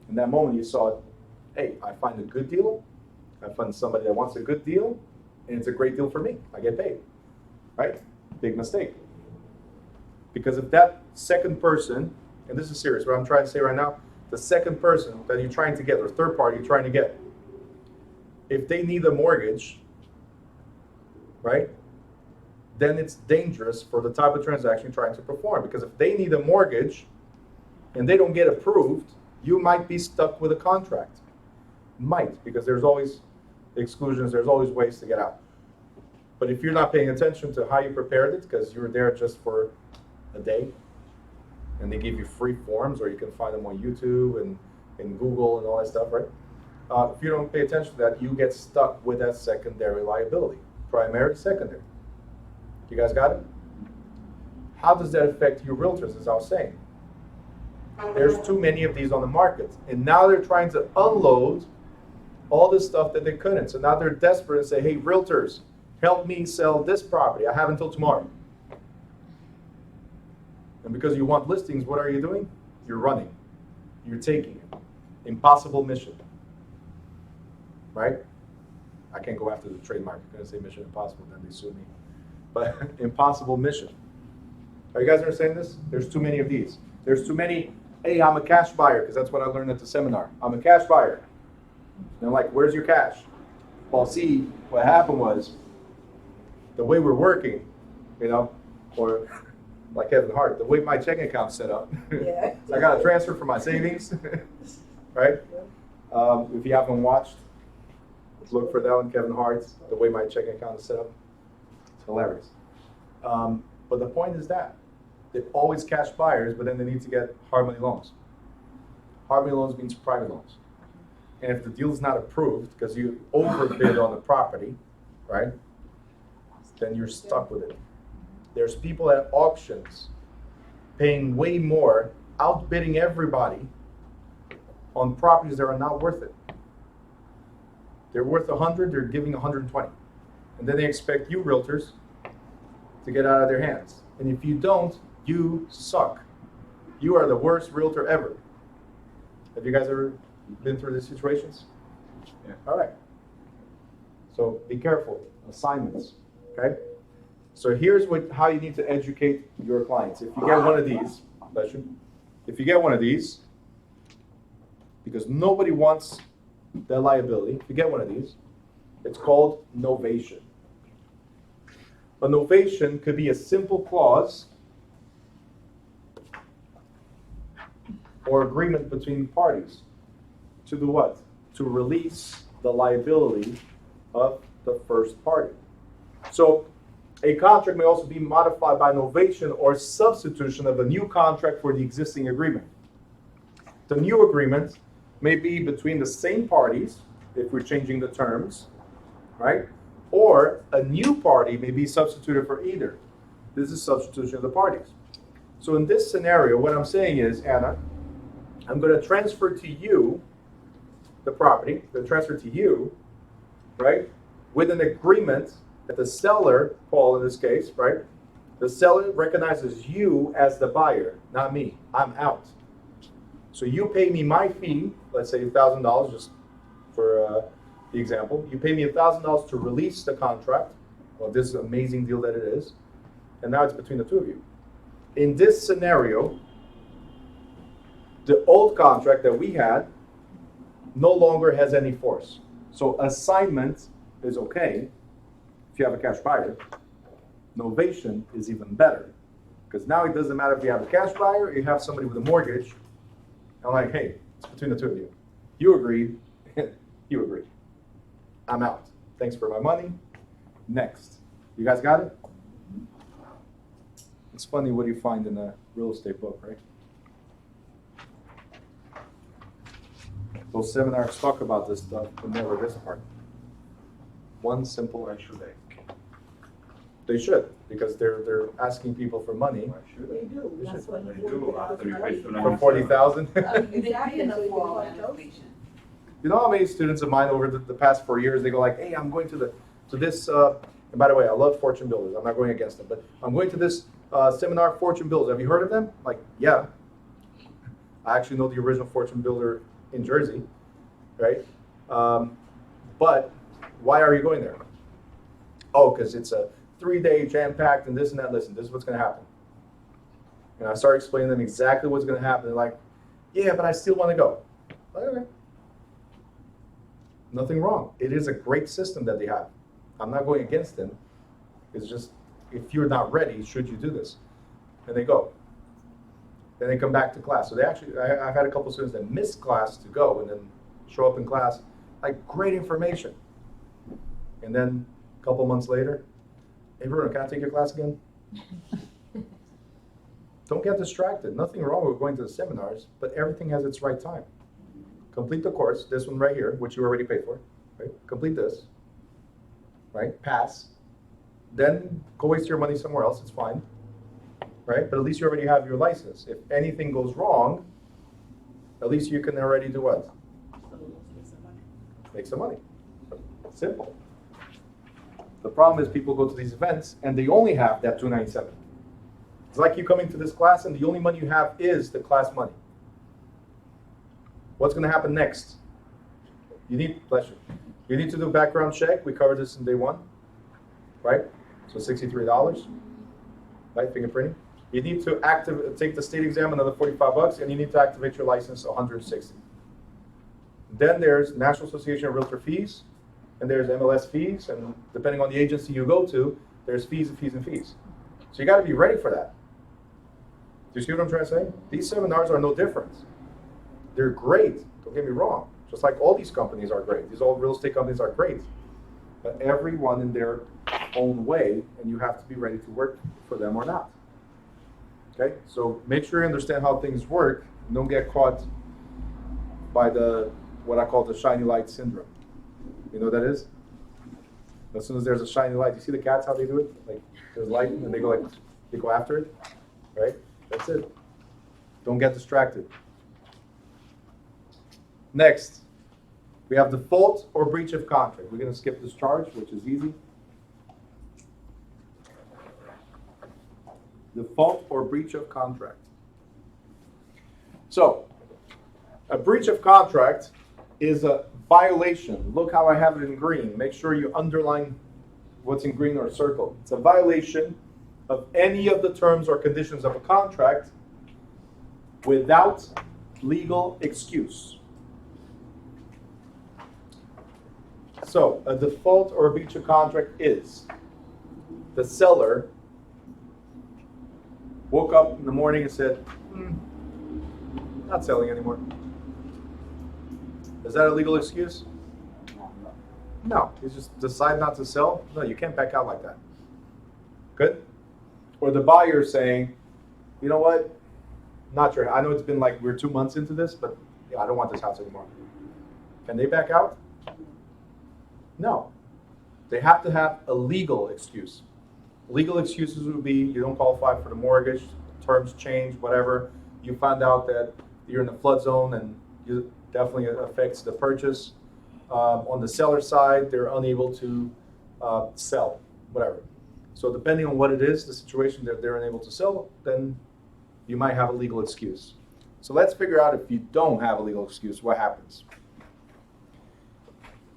In that moment, you saw it. Hey, I find a good deal. I find somebody that wants a good deal, and it's a great deal for me. I get paid, right? Big mistake. Because if that second person, and this is serious, what I'm trying to say right now, the second person that you're trying to get, or third party you're trying to get, if they need a mortgage, right, then it's dangerous for the type of transaction you're trying to perform. Because if they need a mortgage and they don't get approved, you might be stuck with a contract. Might, because there's always exclusions, there's always ways to get out. But if you're not paying attention to how you prepared it, because you were there just for a day, and they give you free forms, or you can find them on YouTube and Google and all that stuff, right? If you don't pay attention to that, you get stuck with that secondary liability. Primary, secondary. You guys got it? How does that affect you realtors, as I was saying? There's too many of these on the market, and now they're trying to unload all this stuff that they couldn't. So now they're desperate and say, hey, realtors, help me sell this property. I have until tomorrow. And because you want listings, what are you doing? You're running. You're taking it. Impossible mission. right? I can't go after the trademark. I'm going to say Mission Impossible, then they sue me. But impossible mission. Are you guys understanding this? There's too many of these. There's too many, hey, I'm a cash buyer, because that's what I learned at the seminar. I'm a cash buyer. And I'm like, where's your cash? Well, see, what happened was, the way we're working, you know, or like Kevin Hart, the way my checking account's set up. Yeah. I got a transfer from my savings, right? If you haven't watched, look for that one, Kevin Hart's, the way my checking account is set up. It's hilarious. But the point is that they're always cash buyers, but then they need to get hard money loans. Hard money loans means private loans. And if the deal is not approved because you overbid on the property, right, then you're stuck with it. There's people at auctions paying way more, outbidding everybody on properties that are not worth it. They're worth 100, they're giving 120. And then they expect you realtors to get out of their hands. And if you don't, you suck. You are the worst realtor ever. Have you guys ever been through these situations? Yeah. All right. So be careful. Assignments. Okay? So here's how you need to educate your clients. If you get one of these, if you get one of these, because nobody wants that liability, if you get one of these, it's called novation. A novation could be a simple clause or agreement between parties to do what? To release the liability of the first party. So a contract may also be modified by novation or substitution of a new contract for the existing agreement. The new agreement may be between the same parties, if we're changing the terms, right? Or a new party may be substituted for either. This is substitution of the parties. So in this scenario, what I'm saying is, Anna, I'm going to transfer to you the property, I'm going to transfer to you, right, with an agreement that the seller, Paul in this case, right, the seller recognizes you as the buyer, not me. I'm out. So you pay me my fee, let's say $1,000, just for the example. You pay me $1,000 to release the contract. Well, this is an amazing deal that it is. And now it's between the two of you. In this scenario, the old contract that we had no longer has any force. So assignment is okay if you have a cash buyer. Novation is even better. Because now it doesn't matter if you have a cash buyer or you have somebody with a mortgage. I'm like, hey, it's between the two of you. You agreed, you agreed. I'm out. Thanks for my money. Next. You guys got it? It's funny what you find in a real estate book, right? Those seminars talk about this stuff, but never this part. One simple. Why should they? They should, because they're asking people for money Why should They they? do, that's what They you do after you pay for 40,000. Exactly, so you can control. You know how many students of mine over the past 4 years, they go like, hey, I'm going to this, and by the way, I love fortune builders. I'm not going against them, but I'm going to this seminar, Fortune Builders. Have you heard of them? Like, yeah. I actually know the original fortune builder in Jersey, right? But why are you going there? Oh, because it's a 3-day jam-packed and this and that. Listen, this is what's going to happen. And I started explaining to them exactly what's going to happen. They're like, yeah, but I still want to go. Okay. Nothing wrong. It is a great system that they have. I'm not going against them. It's just, if you're not ready, should you do this? And they go. Then they come back to class. So they actually, I've had a couple of students that miss class to go and then show up in class, like great information. And then a couple months later, hey Bruno, can I take your class again? Don't get distracted. Nothing wrong with going to the seminars, but everything has its right time. Complete the course, this one right here, which you already paid for, right? Complete this, right? Pass. Then go waste your money somewhere else, it's fine, right? But at least you already have your license. If anything goes wrong, at least you can already do what? Make some money. Simple. The problem is people go to these events and they only have that $297. It's like you coming to this class and the only money you have is the class money. What's going to happen next? You You need to do a background check. We covered this in day one, right? So $63, right? Fingerprinting. You need to take the state exam, another $45, and you need to activate your license, $160. Then there's National Association of Realtor fees, and there's MLS fees, and depending on the agency you go to, there's fees and fees and fees. So you got to be ready for that. Do you see what I'm trying to say? These seminars are no different. They're great. Don't get me wrong. Just like all these companies are great. These old real estate companies are great. But everyone in their own way, and you have to be ready to work for them or not. Okay? So make sure you understand how things work. And don't get caught by what I call the shiny light syndrome. You know what that is? As soon as there's a shiny light, you see the cats, how they do it? Like, there's light, and they go after it, right? That's it. Don't get distracted. Next, we have default or breach of contract. We're going to skip this charge, which is easy. Default or breach of contract. So, a breach of contract is a violation. Look how I have it in green. Make sure you underline what's in green or circle. It's a violation of any of the terms or conditions of a contract without legal excuse. So, a default or a breach of contract is the seller woke up in the morning and said, not selling anymore. Is that a legal excuse? No. You just decide not to sell? No, you can't back out like that. Good? Or the buyer saying, you know what? Not sure. I know it's been like we're 2 months into this, but yeah, I don't want this house anymore. Can they back out? No. They have to have a legal excuse. Legal excuses would be you don't qualify for the mortgage, terms change, whatever. You find out that you're in the flood zone and it definitely affects the purchase. On the seller side, they're unable to sell, whatever. So depending on what it is, the situation that they're unable to sell, then you might have a legal excuse. So let's figure out if you don't have a legal excuse, what happens.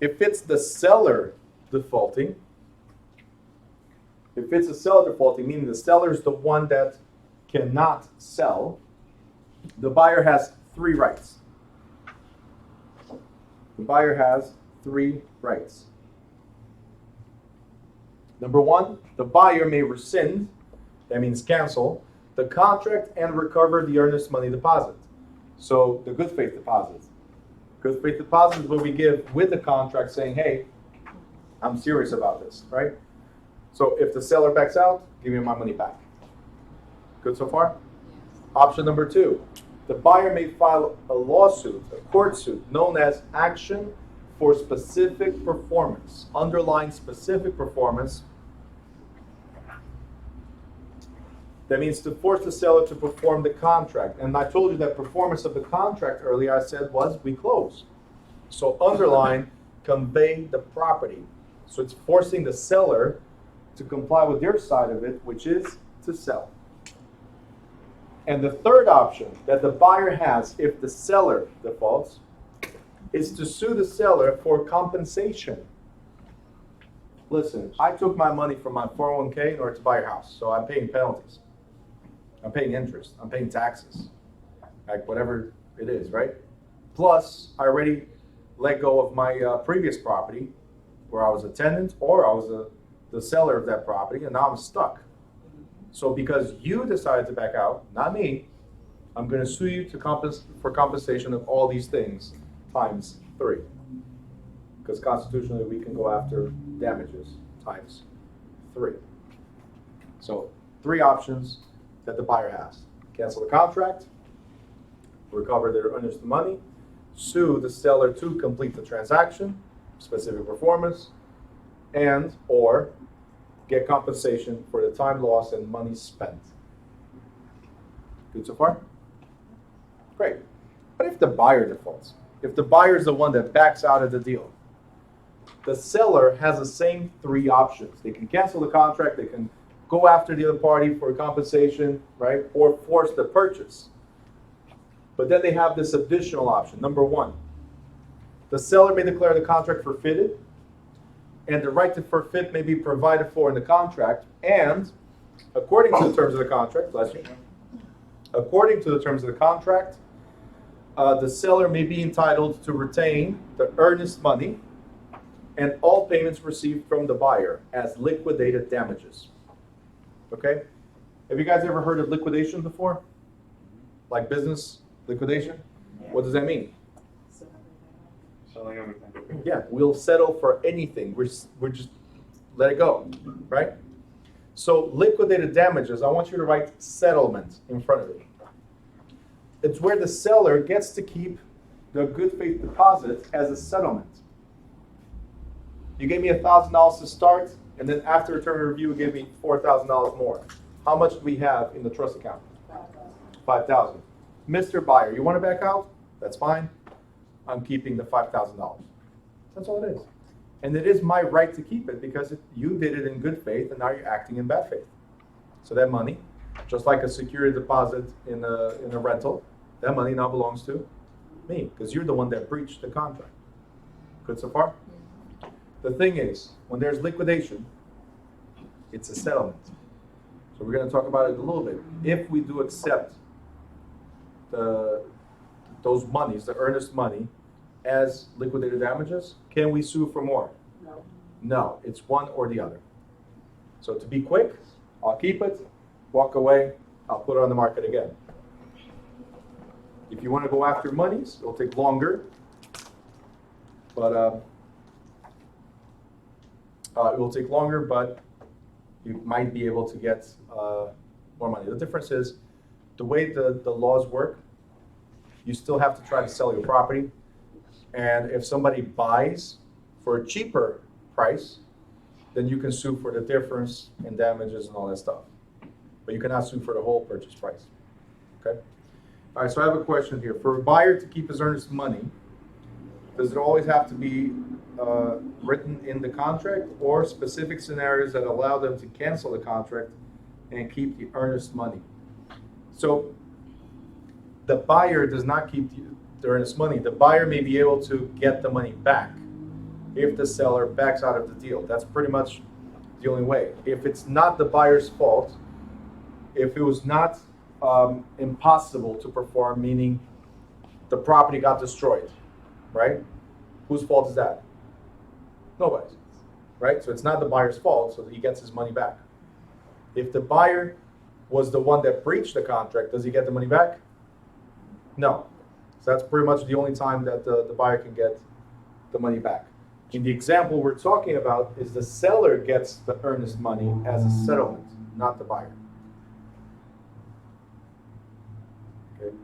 If it's the seller defaulting, meaning the seller is the one that cannot sell, the buyer has 3 rights. The buyer has 3 rights. Number 1, the buyer may rescind, that means cancel, the contract and recover the earnest money deposit. So the good faith deposit. Good faith deposit is what we give with the contract saying, hey, I'm serious about this, right? So if the seller backs out, give me my money back. Good so far? Option number 2, the buyer may file a lawsuit, a court suit, known as action for specific performance. Underline specific performance. That means to force the seller to perform the contract. And I told you that performance of the contract earlier, I said was we close. So underline convey the property. So it's forcing the seller to comply with their side of it, which is to sell. And the third option that the buyer has if the seller defaults is to sue the seller for compensation. Listen, I took my money from my 401k in order to buy your house, so I'm paying penalties. I'm paying interest. I'm paying taxes. Like whatever it is, right? Plus, I already let go of my previous property where I was a tenant or I was the seller of that property, and now I'm stuck. So because you decided to back out, not me, I'm going to sue you for compensation of all these things times 3. Because constitutionally we can go after damages times 3. So 3 options that the buyer has. Cancel the contract, recover their earnest money, sue the seller to complete the transaction, specific performance, and or get compensation for the time lost and money spent. Good so far? Great. What if the buyer defaults? If the buyer is the one that backs out of the deal, the seller has the same 3 options. They can cancel the contract, they can go after the other party for compensation, right? Or force the purchase. But then they have this additional option. Number 1, the seller may declare the contract forfeited and the right to forfeit may be provided for in the contract, and according to the terms of the contract, bless you, according to the terms of the contract, the seller may be entitled to retain the earnest money and all payments received from the buyer as liquidated damages. Okay? Have you guys ever heard of liquidation before? Like business liquidation? What does that mean? Selling everything. Yeah, we'll settle for anything. We're just let it go, right? So liquidated damages, I want you to write settlement in front of it. It's where the seller gets to keep the good faith deposit as a settlement. You gave me $1,000 to start, and then after a term of review, you gave me $4,000 more. How much do we have in the trust account? $5,000. Mr. Buyer, you want to back out? That's fine. I'm keeping the $5,000. That's all it is. And it is my right to keep it because you did it in good faith and now you're acting in bad faith. So that money, just like a security deposit in a rental, that money now belongs to me because you're the one that breached the contract. Good so far? The thing is, when there's liquidation, it's a settlement. So we're going to talk about it a little bit. If we do accept those monies, the earnest money, as liquidated damages, can we sue for more? No. No, it's one or the other. So to be quick, I'll keep it, walk away, I'll put it on the market again. If you want to go after monies, it'll take longer, but it will take longer, but you might be able to get more money. The difference is the way the laws work, you still have to try to sell your property. And if somebody buys for a cheaper price, then you can sue for the difference in damages and all that stuff. But you cannot sue for the whole purchase price. Okay? All right, so I have a question here. For a buyer to keep his earnest money, does it always have to be written in the contract or specific scenarios that allow them to cancel the contract and keep the earnest money? So the buyer does not keep the earnest money. The buyer may be able to get the money back if the seller backs out of the deal. That's pretty much the only way. If it's not the buyer's fault, if it was not impossible to perform, meaning the property got destroyed, right? Whose fault is that? Nobody's, right? So it's not the buyer's fault, so he gets his money back. If the buyer was the one that breached the contract, does he get the money back? No. So that's pretty much the only time that the buyer can get the money back. In the example we're talking about is the seller gets the earnest money as a settlement, not the buyer. Okay,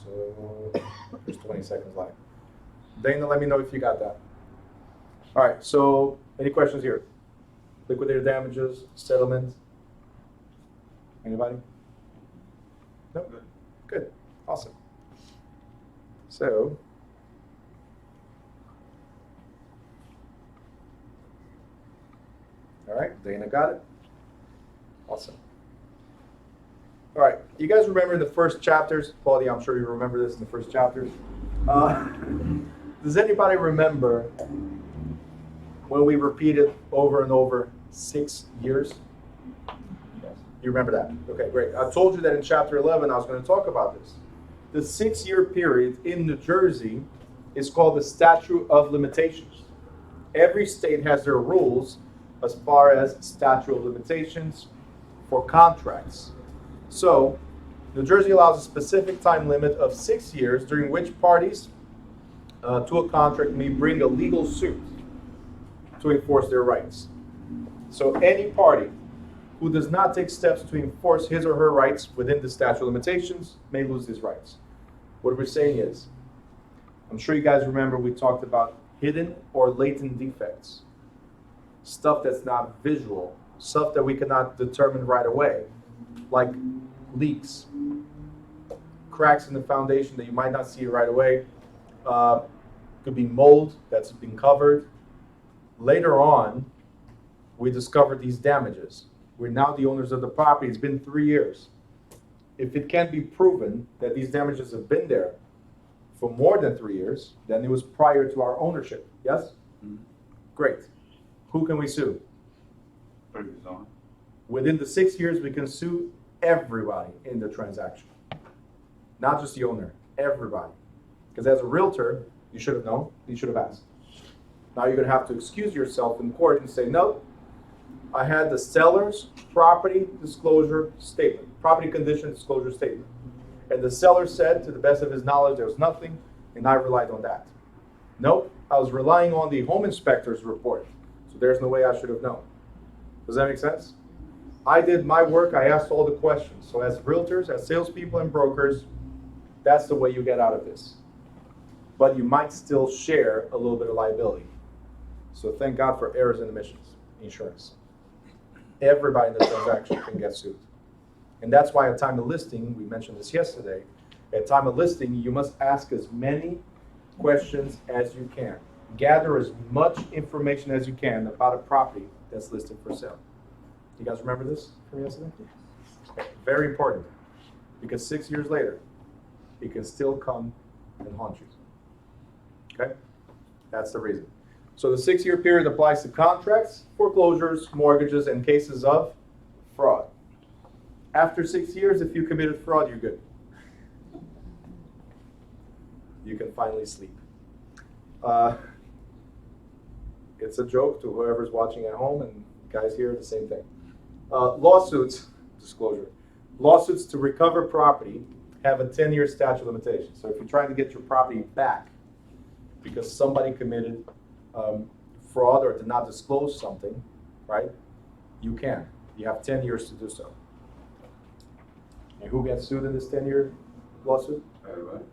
so there's 20 seconds left. Dana, let me know if you got that. All right, so any questions here? Liquidated damages, settlement? Anybody? No? Good, awesome. So, all right, Dana got it. Awesome. All right, you guys remember the first chapters? Claudia, I'm sure you remember this in the first chapters. Does anybody remember when we repeated over and over 6 years? Yes. You remember that? Okay, great. I told you that in chapter 11 I was going to talk about this. The 6-year period in New Jersey is called the Statute of Limitations. Every state has their rules as far as statute of limitations for contracts. So, New Jersey allows a specific time limit of 6 years during which parties to a contract may bring a legal suit to enforce their rights. So any party who does not take steps to enforce his or her rights within the statute of limitations may lose his rights. What we're saying is, I'm sure you guys remember we talked about hidden or latent defects. Stuff that's not visual, stuff that we cannot determine right away, like leaks, cracks in the foundation that you might not see right away. Could be mold that's been covered. Later on, we discovered these damages. We're now the owners of the property. It's been 3 years. If it can be proven that these damages have been there for more than 3 years, then it was prior to our ownership. Yes? Mm-hmm. Great. Who can we sue? Previous owner. Within the 6 years, we can sue everybody in the transaction. Not just the owner, everybody. Because as a realtor, you should have known, you should have asked. Now you're gonna have to excuse yourself in court and say, no, I had the seller's property disclosure statement, property condition disclosure statement. And the seller said, to the best of his knowledge, there was nothing, and I relied on that. Nope, I was relying on the home inspector's report. So there's no way I should have known. Does that make sense? I did my work, I asked all the questions. So as realtors, as salespeople and brokers, that's the way you get out of this. But you might still share a little bit of liability. So thank God for errors and omissions, insurance. Everybody in the transaction can get sued. And that's why at time of listing, we mentioned this yesterday, at time of listing, you must ask as many questions as you can. Gather as much information as you can about a property that's listed for sale. You guys remember this from yesterday? Okay. Very important, because 6 years later, it can still come and haunt you. Okay? That's the reason. So the 6-year period applies to contracts, foreclosures, mortgages, and cases of fraud. After 6 years, if you committed fraud, you're good. You can finally sleep. It's a joke to whoever's watching at home, and guys here, the same thing. Lawsuits, disclosure. Lawsuits to recover property have a 10-year statute of limitations. So if you're trying to get your property back because somebody committed fraud or did not disclose something, right? You can. You have 10 years to do so. And who gets sued in this 10-year lawsuit? Everybody.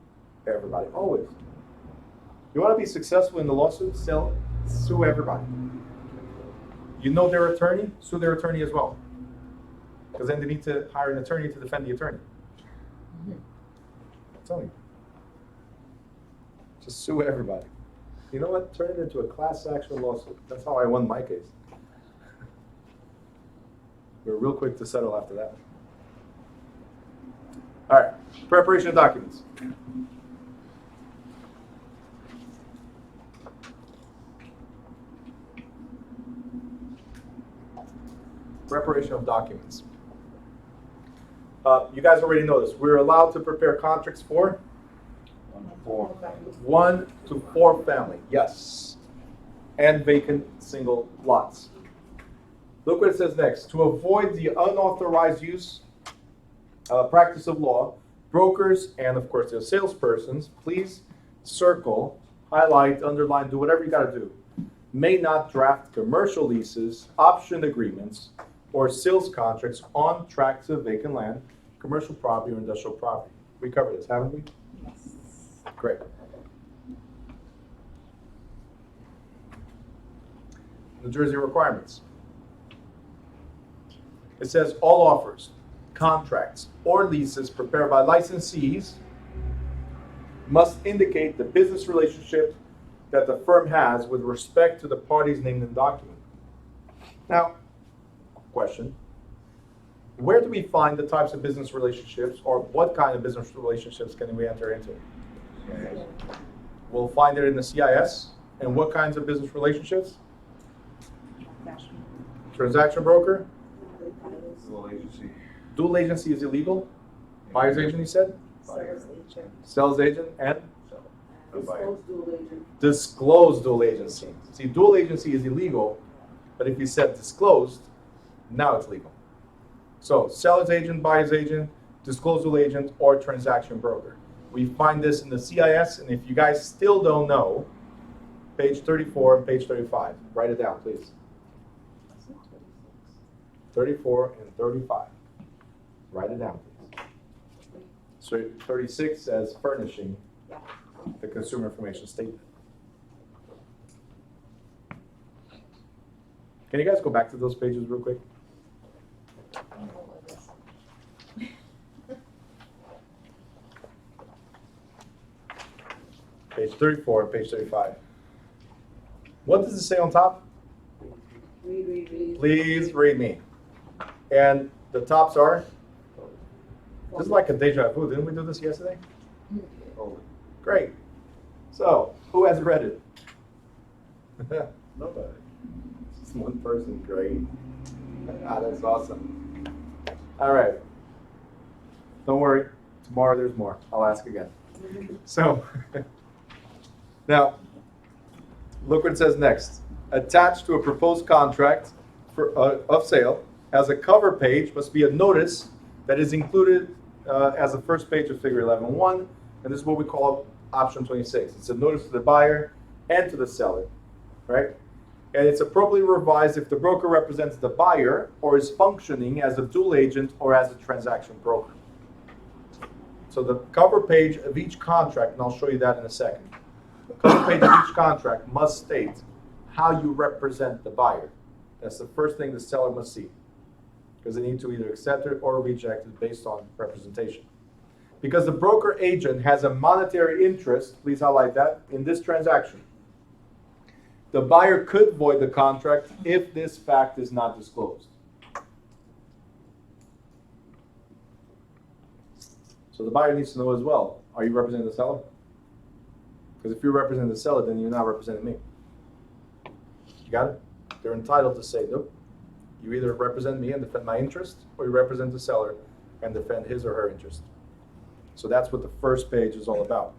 Everybody, always. You want to be successful in the lawsuit? Sue everybody. You know their attorney? Sue their attorney as well. Because then they need to hire an attorney to defend the attorney. I'm telling you. Just sue everybody. You know what? Turn it into a class action lawsuit. That's how I won my case. We're real quick to settle after that. All right, preparation of documents. Preparation of documents. You guys already know this. We're allowed to prepare contracts for 1 to 4 family, yes, and vacant single lots. Look what it says next. To avoid the unauthorized use, practice of law, brokers, and of course their salespersons, please circle, highlight, underline, do whatever you got to do. May not draft commercial leases, option agreements, or sales contracts on tracts of vacant land, commercial property, or industrial property. We covered this, haven't we? Yes. Great. New Jersey requirements. It says all offers, contracts, or leases prepared by licensees must indicate the business relationship that the firm has with respect to the parties named in the document. Now, question. Where do we find the types of business relationships, or what kind of business relationships can we enter into? We'll find it in the CIS. And what kinds of business relationships? Transaction broker? Dual agency. Dual agency is illegal? Buyer's agent, you said? Sales agent. Sales agent and? Disclosed dual agent. Disclosed dual agency. See, dual agency is illegal, but if you said disclosed, now it's legal. So, seller's agent, buyer's agent, disclosed dual agent, or transaction broker. We find this in the CIS, and if you guys still don't know, page 34 and page 35. Write it down, please. 34 and 35. Write it down, please. So 36 says furnishing the consumer information statement. Can you guys go back to those pages real quick? Page 34 and page 35. What does it say on top? Read. Please read me. And the tops are? This is like a deja vu. Didn't we do this yesterday? Oh, Great. So, who has read it? nobody. One person, great. Ah, that's awesome. All right. Don't worry. Tomorrow there's more. I'll ask again. So, now, look what it says next. Attached to a proposed contract of sale as a cover page must be a notice that is included as the first page of Figure 11.1, and this is what we call Option 26. It's a notice to the buyer and to the seller, right? And it's appropriately revised if the broker represents the buyer or is functioning as a dual agent or as a transaction broker. So the cover page of each contract, and I'll show you that in a second. The cover page of each contract must state how you represent the buyer. That's the first thing the seller must see, because they need to either accept it or reject it based on representation. Because the broker agent has a monetary interest, please highlight that, in this transaction. The buyer could void the contract if this fact is not disclosed. So the buyer needs to know as well, are you representing the seller? Because if you're representing the seller, then you're not representing me. You got it? They're entitled to say, nope, you either represent me and defend my interest, or you represent the seller and defend his or her interest. So that's what the first page is all about.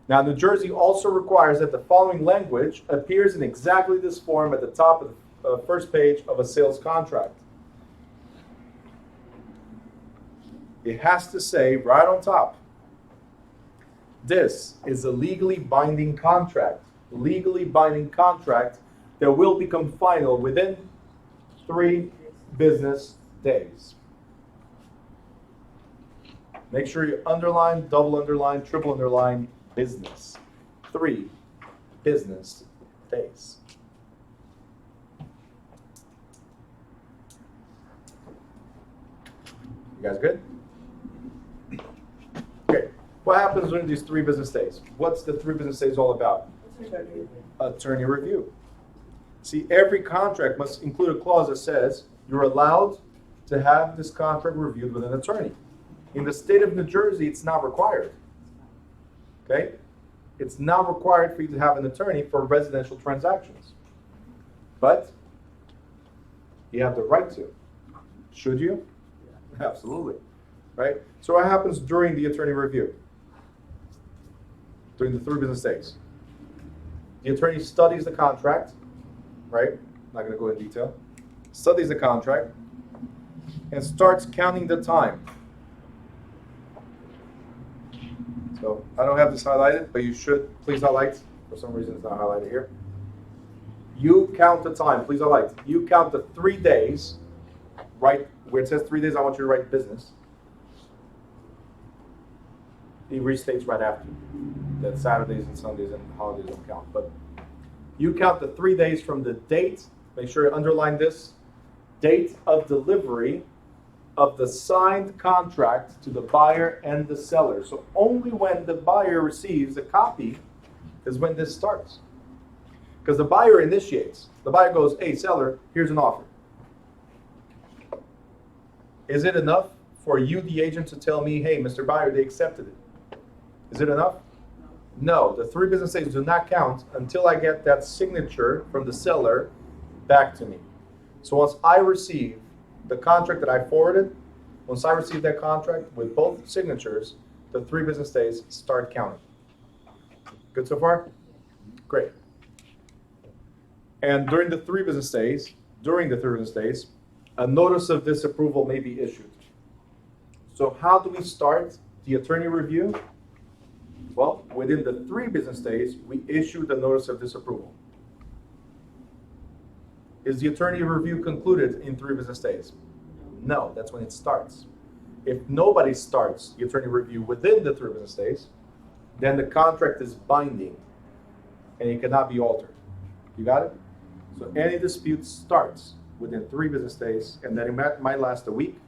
Now, New Jersey also requires that the following language appears in exactly this form at the top of the first page of a sales contract. It has to say right on top, this is a legally binding contract. Legally binding contract that will become final within 3 business days. Make sure you underline, double underline, triple underline business. 3 business days. You guys good? Okay. What happens during these 3 business days? What's the 3 business days all about? Attorney review. See, every contract must include a clause that says you're allowed to have this contract reviewed with an attorney. In the state of New Jersey, it's not required. Okay? It's not required for you to have an attorney for residential transactions. But you have the right to. Should you? Absolutely. Right? So what happens during the attorney review? During the 3 business days? The attorney studies the contract, right? Not going to go in detail. Studies the contract and starts counting the time. So I don't have this highlighted, but you should please highlight. For some reason, it's not highlighted here. You count the time. Please highlight. You count the 3 days. Right where it says 3 days, I want you to write business. He restates right after that Saturdays and Sundays and holidays don't count. But you count the 3 days from the date. Make sure you underline this. Date of delivery of the signed contract to the buyer and the seller. So only when the buyer receives a copy is when this starts. Because the buyer initiates. The buyer goes, hey, seller, here's an offer. Is it enough for you, the agent, to tell me, hey, Mr. Buyer, they accepted it? Is it enough? No, the 3 business days do not count until I get that signature from the seller back to me. So once I receive the contract that I forwarded, once I receive that contract with both signatures, the 3 business days start counting. Good so far? Great. And during the 3 business days, a notice of disapproval may be issued. So how do we start the attorney review? Well, within the 3 business days, we issue the notice of disapproval. Is the attorney review concluded in 3 business days? No, that's when it starts. If nobody starts the attorney review within the 3 business days, then the contract is binding and it cannot be altered. You got it? So any dispute starts within 3 business days, and then it might last a week,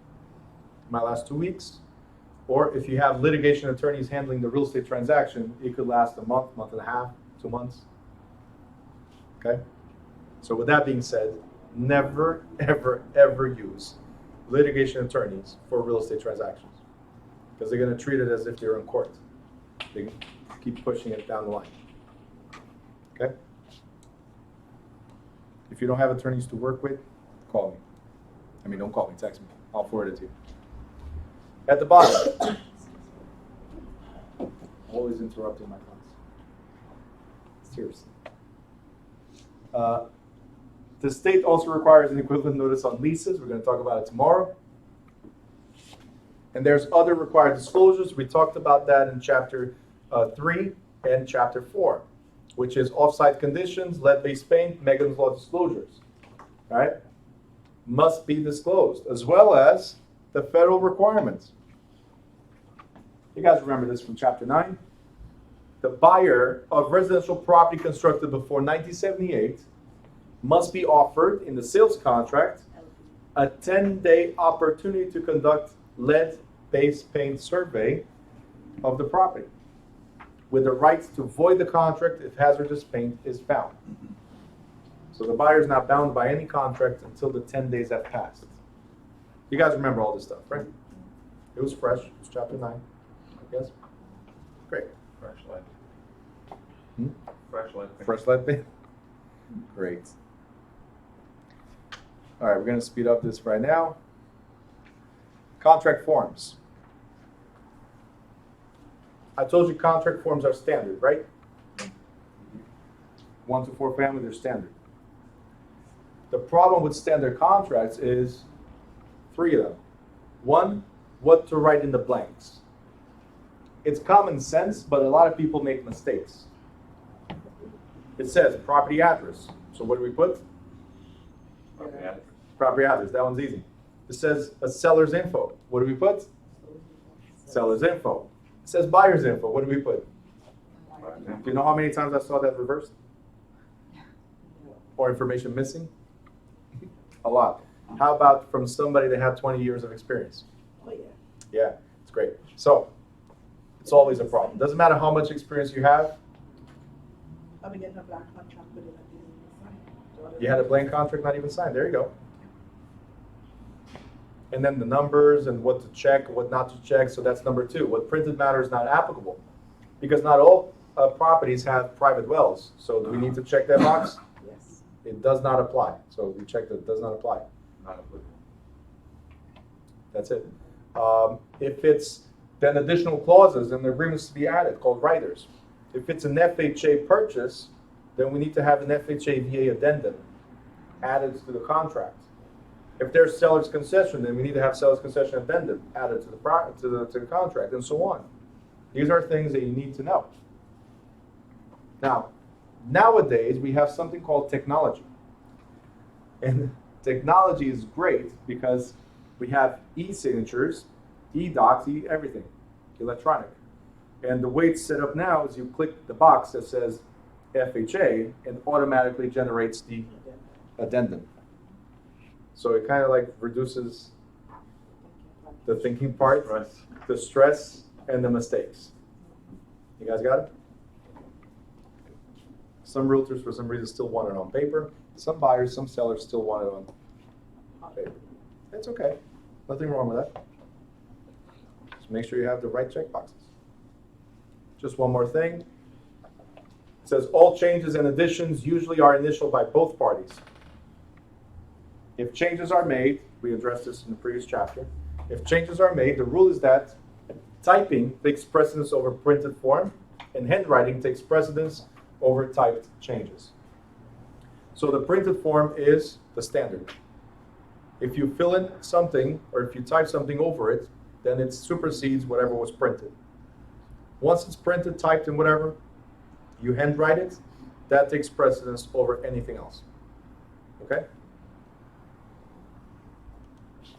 might last 2 weeks, or if you have litigation attorneys handling the real estate transaction, it could last a month, month and a half, 2 months. Okay? So with that being said, never, ever, ever use litigation attorneys for real estate transactions, because they're going to treat it as if they're in court. They keep pushing it down the line. Okay? If you don't have attorneys to work with, call me. I mean, don't call me, text me. I'll forward it to you. At the bottom, always interrupting my class. Seriously. The state also requires an equivalent notice on leases. We're going to talk about it tomorrow. And there's other required disclosures. We talked about that in chapter 3 and chapter 4, which is offsite conditions, lead-based paint, Megan's Law disclosures. Right? Must be disclosed, as well as the federal requirements. You guys remember this from chapter 9? The buyer of residential property constructed before 1978 must be offered in the sales contract a 10-day opportunity to conduct lead-based paint survey of the property with the right to void the contract if hazardous paint is found. So the buyer is not bound by any contract until the 10 days have passed. You guys remember all this stuff, right? It was fresh. It was chapter 9. Yes? Great. Fresh lead. Hmm? Fresh lead. Fresh lead paint? Great. All right, we're going to speed up this right now. Contract forms. I told you contract forms are standard, right? 1 to 4 family, they're standard. The problem with standard contracts is 3 of them. 1, what to write in the blanks. It's common sense, but a lot of people make mistakes. It says property address. So what do we put? Property address. That one's easy. It says a seller's info. What do we put? Seller's info. It says buyer's info. What do we put? Do you know how many times I saw that reversed? Or information missing? A lot. How about from somebody that had 20 years of experience? Oh, yeah. Yeah, it's great. So, it's always a problem. Doesn't matter how much experience you have. I've been getting a black contract, but it didn't even sign. You had a blank contract not even signed. There you go. And then the numbers and what to check, what not to check. So that's number 2. What printed matter is not applicable. Because not all properties have private wells. So do we need to check that box? Yes. It does not apply. So we check that it does not apply. Not applicable. That's it. If it's then additional clauses and the agreements to be added called riders. If it's an FHA purchase, then we need to have an FHA VA addendum added to the contract. If there's seller's concession, then we need to have seller's concession addendum added to the contract, and so on. These are things that you need to know. Now, nowadays we have something called technology, and technology is great because we have e-signatures, e-docs, everything, electronic. And the way it's set up now is you click the box that says FHA and automatically generates the addendum. So it kind of like reduces the thinking part, the stress, and the mistakes. You guys got it? Some realtors, for some reason, still want it on paper. Some buyers, some sellers still want it on paper. That's okay. Nothing wrong with that. Just make sure you have the right check boxes. Just one more thing. It says all changes and additions usually are initialed by both parties. If changes are made, we addressed this in the previous chapter. If changes are made, the rule is that typing takes precedence over printed form, and handwriting takes precedence over typed changes. So the printed form is the standard. If you fill in something, or if you type something over it, then it supersedes whatever was printed. Once it's printed, typed, and whatever, you handwrite it, that takes precedence over anything else. Okay?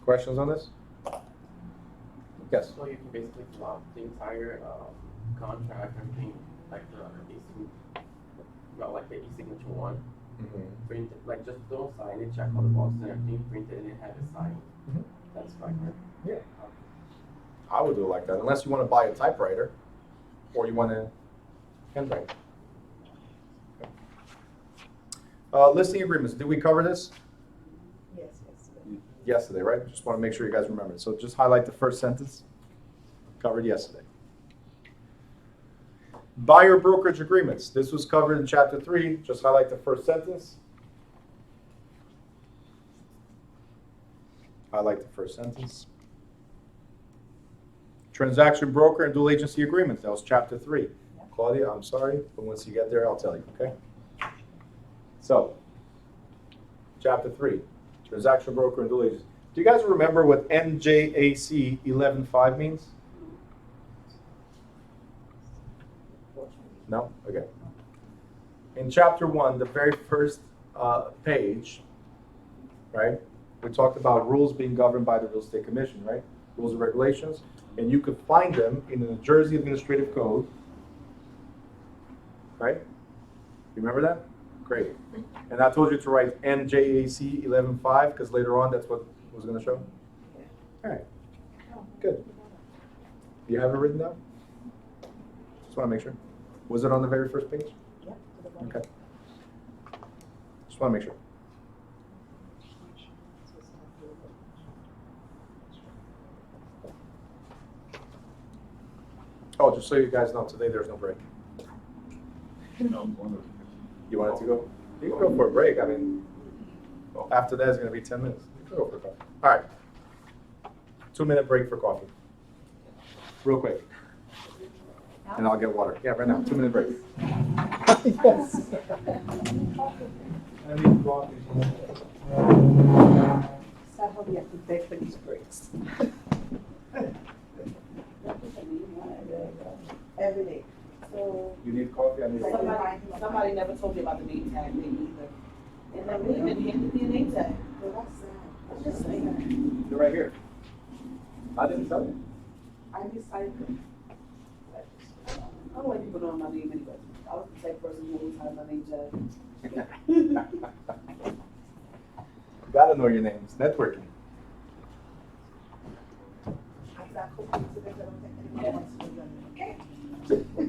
Questions on this? Yes? So you can basically fill out the entire contract, everything, like the e-signature one. Mm-hmm. Print it, like just don't sign it, check all the boxes and everything, print it and have it signed. Mm-hmm. That's fine, right? Yeah. I would do it like that, unless you want to buy a typewriter or you want to handwrite. Listing agreements. Did we cover this? Yes. Yesterday, right? Just want to make sure you guys remember it. So just highlight the first sentence. Covered yesterday. Buyer brokerage agreements. This was covered in chapter 3. Just highlight the first sentence. Highlight the first sentence. Transaction broker and dual agency agreements. That was chapter 3. Claudia, I'm sorry, but once you get there, I'll tell you, okay? So, chapter 3, transaction broker and dual agency. Do you guys remember what NJAC 11.5 means? No? Okay. In chapter 1, the very first page, right, we talked about rules being governed by the Real Estate Commission, right? Rules and regulations. And you could find them in the New Jersey Administrative Code, right? You remember that? Great. And I told you to write NJAC 11.5 because later on that's what I was going to show. All right. Good. You have it written down? Just want to make sure. Was it on the very first page? Yep. Okay. Just want to make sure. Oh, just so you guys know, today there's no break. No, one of You wanted to go? You can go for a break. I mean, after that it's going to be 10 minutes. You can go for coffee. All right. 2-minute break for coffee. Real quick. And I'll get water. Yeah, right now. 2-minute break. Yes. I need coffee. Sad how we have to beg for these breaks. Every day. So You need coffee? I need a water. Somebody never told me about the name tag thing either. And never even handed me a name tag. well, that's sad. I'm just saying. You're right here. I didn't tell you. I don't like people knowing my name anyway. I was the type of person who always had my name tag. Gotta know your name. It's networking. I got cookies today, I don't think anyone wants to do that. Okay.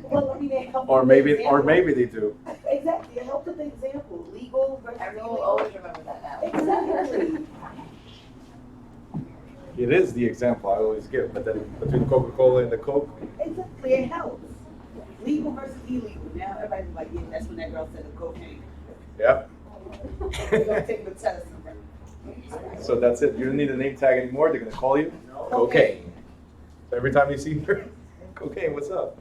Well, I mean, it helped. Or with maybe, the example. they do. Exactly, it helped with the example. Legal versus Everyone will illegal. always remember that now. Exactly. It is the example I always give, but then between Coca-Cola and the Coke, Exactly, it helps. Legal versus illegal. Now everybody's like, yeah, that's when that girl said the cocaine. yep. We're gonna take the test. So that's it. You don't need a name tag anymore. They're gonna call you cocaine. So every time you see her, cocaine, what's up?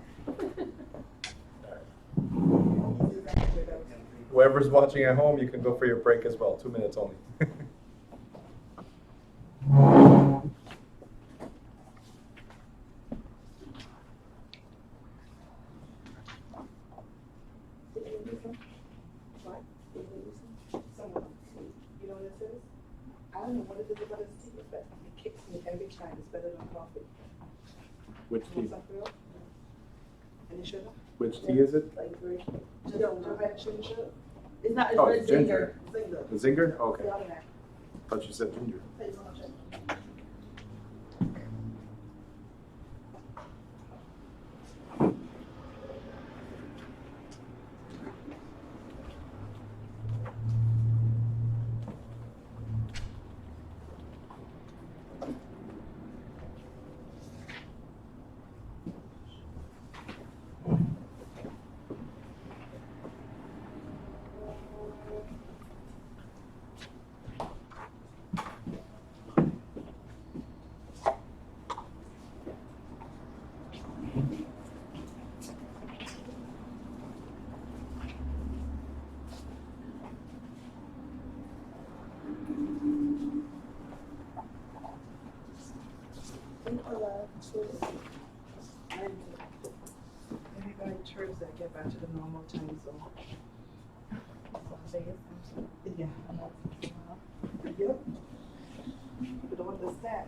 Whoever's watching at home, you can go for your break as well. 2 minutes only. What? Someone, you know what this is? I don't know what it is about this tea, but it kicks me every time. It's better than coffee. Which tea? Want some real? Any sugar? Which tea is it? Like, three. No, don't have sugar. It's not, Oh, it's it's ginger. Zinger. The zinger? Okay. The other one. Thought you said ginger. Thank you so much. Everybody chirps that get back to the normal time zone. Yeah. Yep. People don't understand.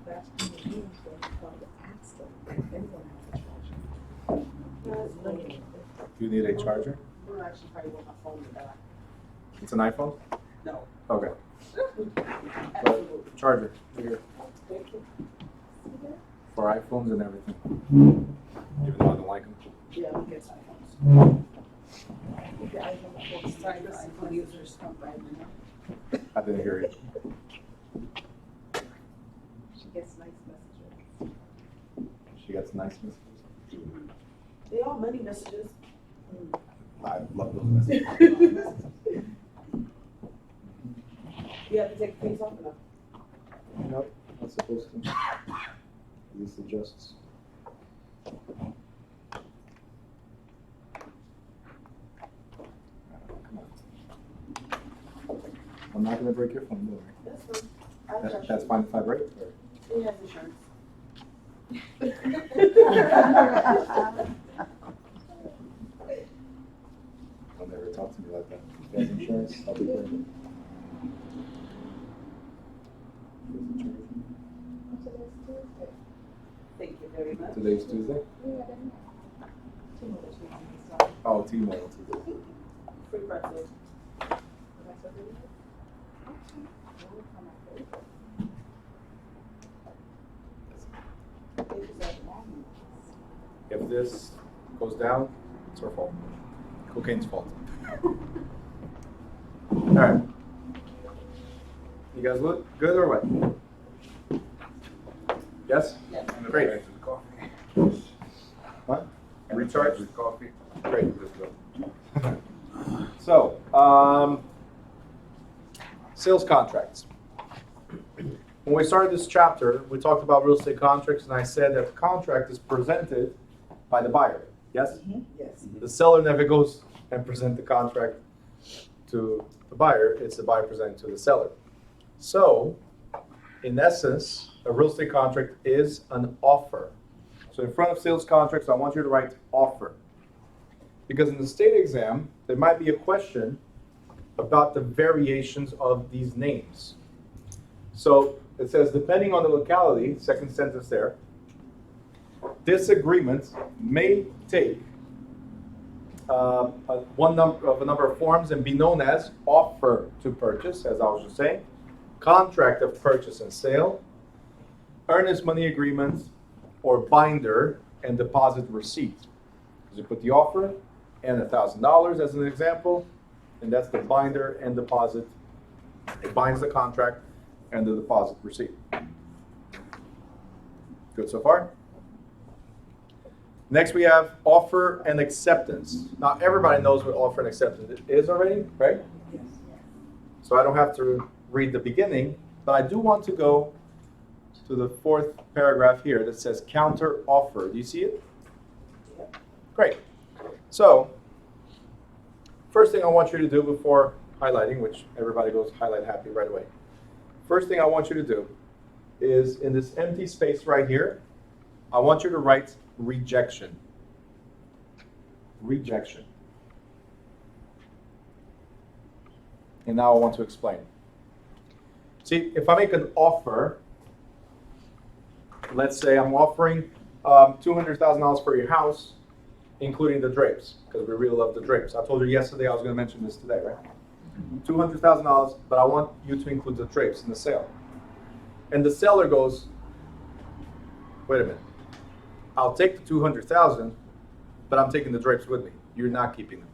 That's when the means when you call the accident, anyone has a charger. That's limited. Do you need a charger? Well, actually, probably want my phone to die. It's an iPhone? No. Okay. Absolutely. Charger. Here. Thank you. For iPhones and everything. Even though I don't like them. Yeah, we get iPhones. Okay, iPhone 4. Sorry, the iPhone users come right now. I didn't hear you. She gets nice messages. She gets nice messages. They all money messages. I love those messages. You have to take things off enough. Nope, not supposed to. This adjusts. Come on. I'm not gonna break your phone, don't worry. That's fine. I trust That's you. fine if I break it? Or? He has insurance. Don't ever talk to me like that. If you have insurance, I'll be there. Thank you very much. Today's Tuesday? Oh, T-Mobile Tuesday. Free breakfast. If this goes down, it's our fault. Cocaine's fault. All right. You guys look good or what? Yes? Yeah. Great. Back to the coffee. What? And Recharge? with coffee. Great. Let's go. So, sales contracts. When we started this chapter, we talked about real estate contracts, and I said that the contract is presented by the buyer. Yes? Yes. The seller never goes and present the contract to the buyer. It's the buyer presenting to the seller. So, in essence, a real estate contract is an offer. So in front of sales contracts, I want you to write offer. Because in the state exam, there might be a question about the variations of these names. So it says, depending on the locality, second sentence there, this agreement may take a number of forms and be known as offer to purchase, as I was just saying, contract of purchase and sale, earnest money agreement, or binder and deposit receipt. Because you put the offer and $1,000 as an example, and that's the binder and deposit. It binds the contract and the deposit receipt. Good so far? Next we have offer and acceptance. Now everybody knows what offer and acceptance is already, right? Yes. So I don't have to read the beginning, but I do want to go to the fourth paragraph here that says counter offer. Do you see it? Yep. Great. So, first thing I want you to do before highlighting, which everybody goes highlight happy right away. First thing I want you to do is in this empty space right here, I want you to write rejection. Rejection. And now I want to explain. See, if I make an offer, let's say I'm offering $200,000 for your house, including the drapes, because we really love the drapes. I told you yesterday I was going to mention this today, right? $200,000, but I want you to include the drapes in the sale. And the seller goes, wait a minute, I'll take the 200,000, but I'm taking the drapes with me. You're not keeping them.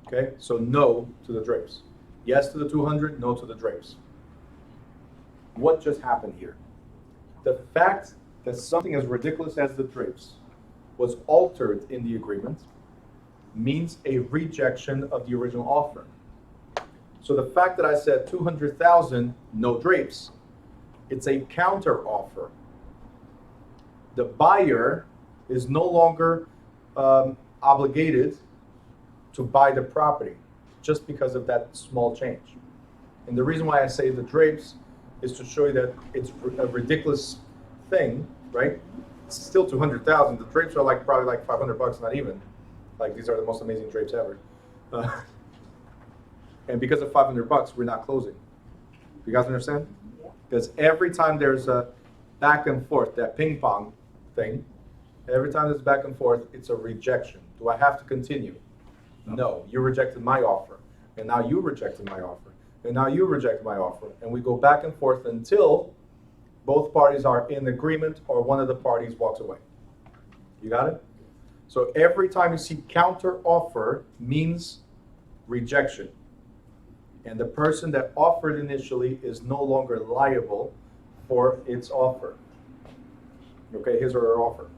Okay, so no to the drapes. Yes to the 200, no to the drapes. What just happened here? The fact that something as ridiculous as the drapes was altered in the agreement means a rejection of the original offer. So the fact that I said 200,000, no drapes, it's a counter offer. The buyer is no longer obligated to buy the property just because of that small change. And the reason why I say the drapes is to show you that it's a ridiculous thing, right? It's still 200,000. The drapes are like probably like $500, not even. Like these are the most amazing drapes ever. And because of $500, we're not closing. You guys understand? Because every time there's a back and forth, that ping pong thing, every time there's back and forth, it's a rejection. Do I have to continue? No, you rejected my offer, and now you rejected my offer, and now you reject my offer, and we go back and forth until both parties are in agreement or one of the parties walks away. You got it? So every time you see counter offer means rejection. And the person that offered initially is no longer liable for its offer. Okay, his or her offer.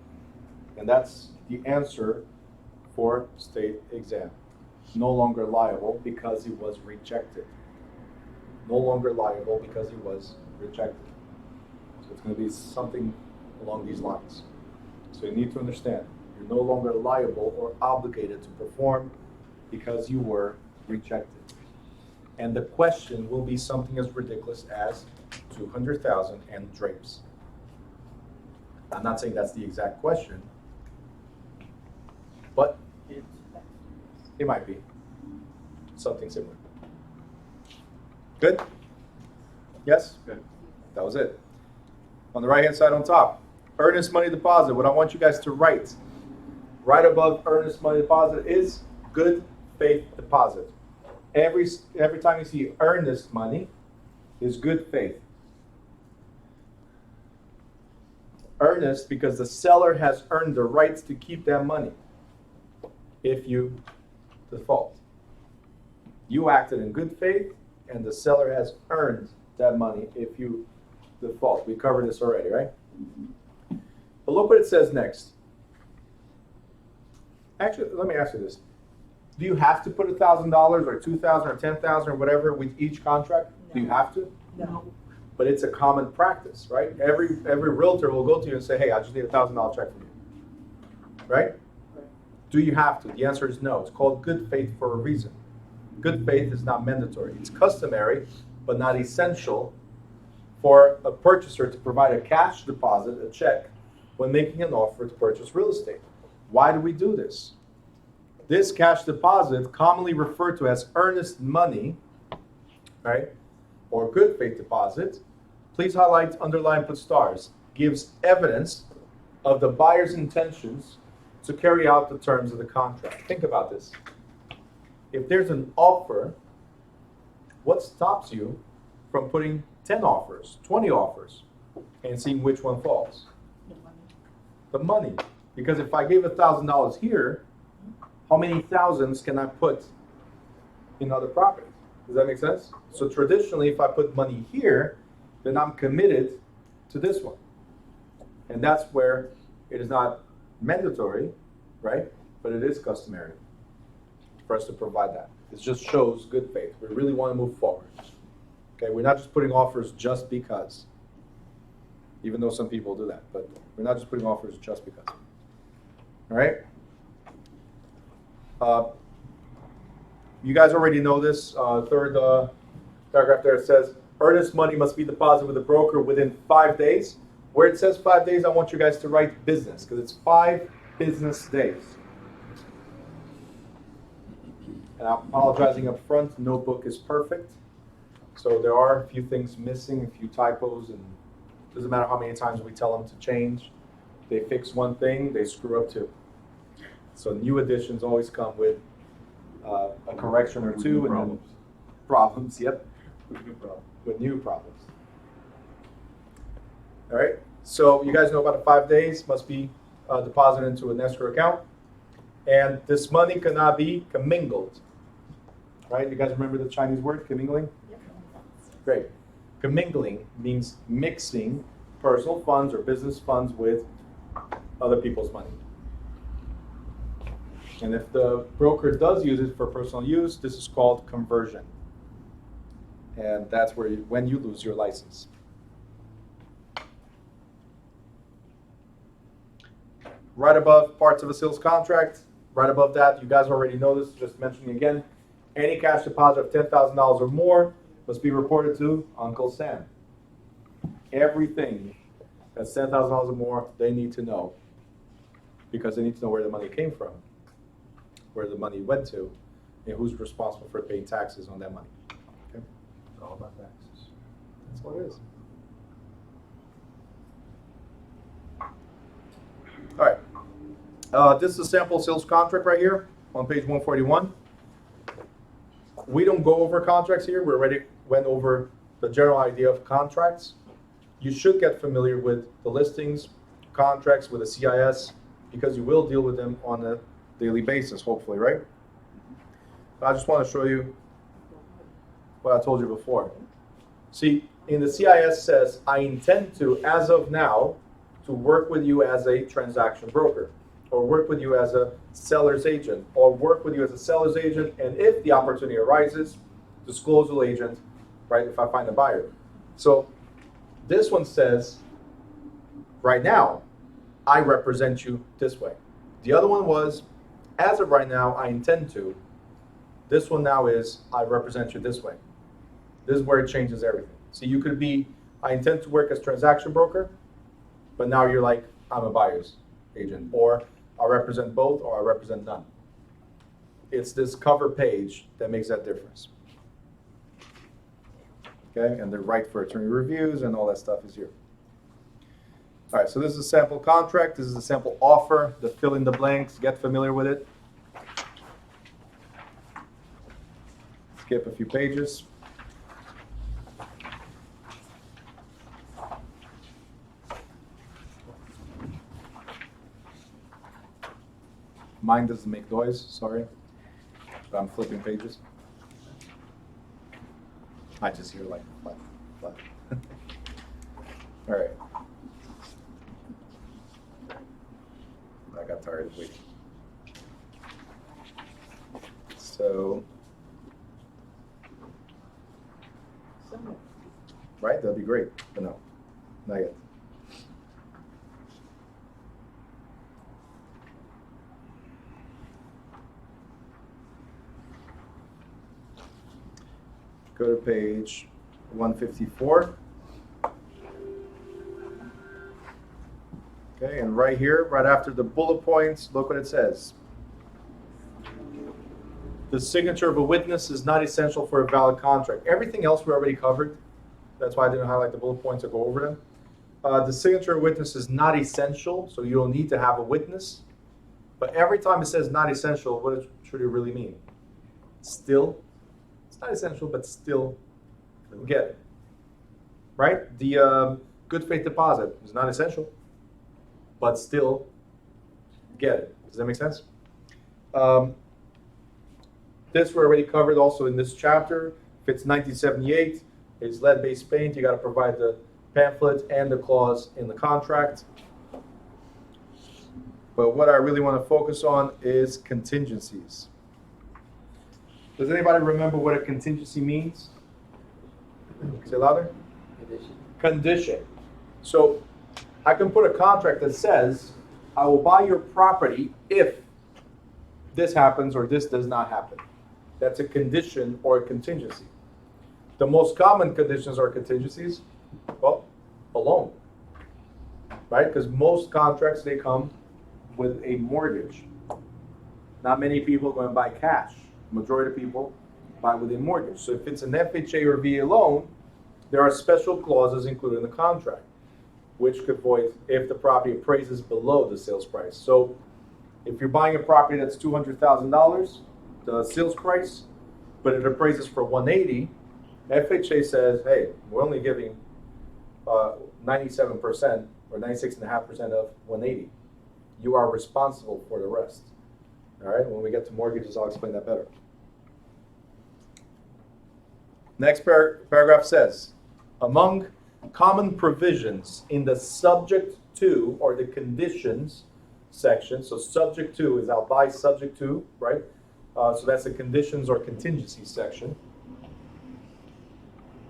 And that's the answer for state exam. No longer liable because he was rejected. No longer liable because he was rejected. So it's going to be something along these lines. So you need to understand, you're no longer liable or obligated to perform because you were rejected. And the question will be something as ridiculous as 200,000 and drapes. I'm not saying that's the exact question, but it might be something similar. Good? Yes? Good. That was it. On the right-hand side on top, earnest money deposit. What I want you guys to write right above earnest money deposit is good faith deposit. Every time you see earnest money is good faith. Earnest because the seller has earned the rights to keep that money if you default. You acted in good faith and the seller has earned that money if you default. We covered this already, right? But look what it says next. Actually, let me ask you this. Do you have to put $1,000 or $2,000 or $10,000 or whatever with each contract? No. Do you have to? No. But it's a common practice, right? Every realtor will go to you and say, hey, I just need a $1,000 check from you. Right? Do you have to? The answer is no. It's called good faith for a reason. Good faith is not mandatory. It's customary, but not essential for a purchaser to provide a cash deposit, a check, when making an offer to purchase real estate. Why do we do this? This cash deposit, commonly referred to as earnest money, right, or good faith deposit, please highlight, underline, put stars, gives evidence of the buyer's intentions to carry out the terms of the contract. Think about this. If there's an offer, what stops you from putting 10 offers, 20 offers, and seeing which one falls? The money. Because if I gave $1,000 here, how many thousands can I put in other properties? Does that make sense? So traditionally, if I put money here, then I'm committed to this one. And that's where it is not mandatory, right? But it is customary for us to provide that. It just shows good faith. We really want to move forward. Okay, we're not just putting offers just because. Even though some people do that, but we're not just putting offers just because. All right? You guys already know this. Third paragraph there says, earnest money must be deposited with the broker within 5 days. Where it says 5 days, I want you guys to write business, because it's 5 business days. And I'm apologizing up front, no book is perfect. So there are a few things missing, a few typos, and it doesn't matter how many times we tell them to change. They fix one thing, they screw up two. So new editions always come with a correction or two, and then problems. Yep, with new problems. All right. So you guys know about the 5 days must be deposited into an escrow account. And this money cannot be commingled. Right? You guys remember the Chinese word, commingling? Great. Commingling means mixing personal funds or business funds with other people's money. And if the broker does use it for personal use, this is called conversion. And that's where when you lose your license. Right above parts of a sales contract, right above that, you guys already know this, just mentioning again, any cash deposit of $10,000 or more must be reported to Uncle Sam. Everything that's $10,000 or more, they need to know, because they need to know where the money came from, where the money went to, and who's responsible for paying taxes on that money. Okay? It's all about taxes. That's what it is. All right. This is a sample sales contract right here on page 141. We don't go over contracts here. We already went over the general idea of contracts. You should get familiar with the listings, contracts with the CIS, because you will deal with them on a daily basis, hopefully, right? I just want to show you what I told you before. See, in the CIS says, I intend to, as of now, to work with you as a transaction broker, or work with you as a seller's agent, or work with you as a seller's agent, and if the opportunity arises, disclosal agent, right, if I find a buyer. So this one says, right now, I represent you this way. The other one was, as of right now, I intend to. This one now is, I represent you this way. This is where it changes everything. So you could be, I intend to work as transaction broker, but now you're like, I'm a buyer's agent, or I represent both, or I represent none. It's this cover page that makes that difference. Okay, and the right for attorney reviews and all that stuff is here. All right, so this is a sample contract. This is a sample offer. The fill in the blanks, get familiar with it. Skip a few pages. Mine doesn't make noise, sorry. But I'm flipping pages. I just hear like flap, flap. All right. I got tired of waiting. So, right? That'd be great, but no, not yet. Go to page 154. Okay, and right here, right after the bullet points, look what it says. The signature of a witness is not essential for a valid contract. Everything else we already covered. That's why I didn't highlight the bullet points or go over them. The signature of a witness is not essential, so you don't need to have a witness. But every time it says not essential, what should it really mean? Still. It's not essential, but still get it. Right? The good faith deposit is not essential, but still get it. Does that make sense? This we already covered also in this chapter. If it's 1978, it's lead-based paint. You got to provide the pamphlet and the clause in the contract. But what I really want to focus on is contingencies. Does anybody remember what a contingency means? Say louder. Condition. Condition. So I can put a contract that says, I will buy your property if this happens or this does not happen. That's a condition or a contingency. The most common conditions or contingencies, well, a loan, right? Because most contracts, they come with a mortgage. Not many people are going to buy cash. Majority of people buy with a mortgage. So if it's an FHA or VA loan, there are special clauses included in the contract, which could void if the property appraises below the sales price. So if you're buying a property that's $200,000, the sales price, but it appraises for $180,000, FHA says, hey, we're only giving 97% or 96.5% of 180. You are responsible for the rest. All right, when we get to mortgages, I'll explain that better. Next paragraph says, among common provisions in the subject to or the conditions section, so subject to is I'll buy subject to, right? So that's the conditions or contingency section.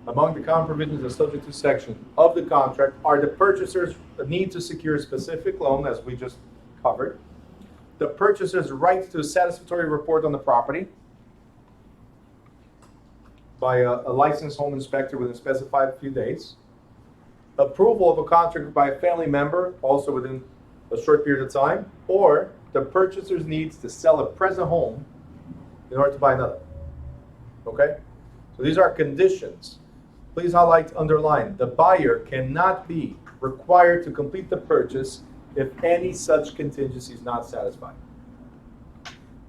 Among the common provisions of the subject to section of the contract are the purchaser's need to secure a specific loan, as we just covered, the purchaser's right to a satisfactory report on the property by a licensed home inspector within a specified few days, approval of a contract by a family member, also within a short period of time, or the purchaser's needs to sell a present home in order to buy another. Okay? So these are conditions. Please highlight, underline, the buyer cannot be required to complete the purchase if any such contingency is not satisfied.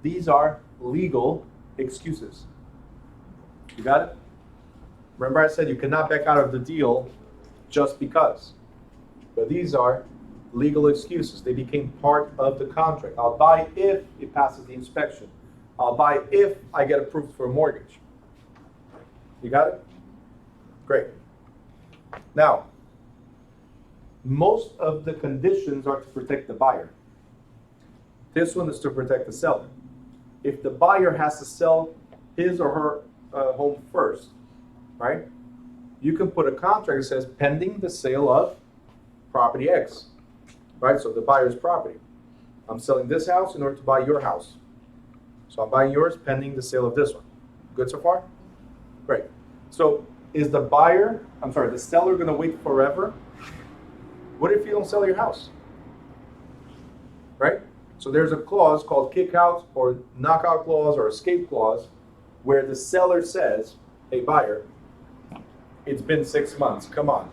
These are legal excuses. You got it? Remember I said you cannot back out of the deal just because. But these are legal excuses. They became part of the contract. I'll buy if it passes the inspection. I'll buy if I get approved for a mortgage. You got it? Great. Now, most of the conditions are to protect the buyer. This one is to protect the seller. If the buyer has to sell his or her home first, right? You can put a contract that says pending the sale of property X, right? So the buyer's property. I'm selling this house in order to buy your house. So I'm buying yours pending the sale of this one. Good so far? Great. So is the seller going to wait forever? What if you don't sell your house? Right? So there's a clause called kick out or knockout clause or escape clause where the seller says, hey buyer, it's been 6 months, come on.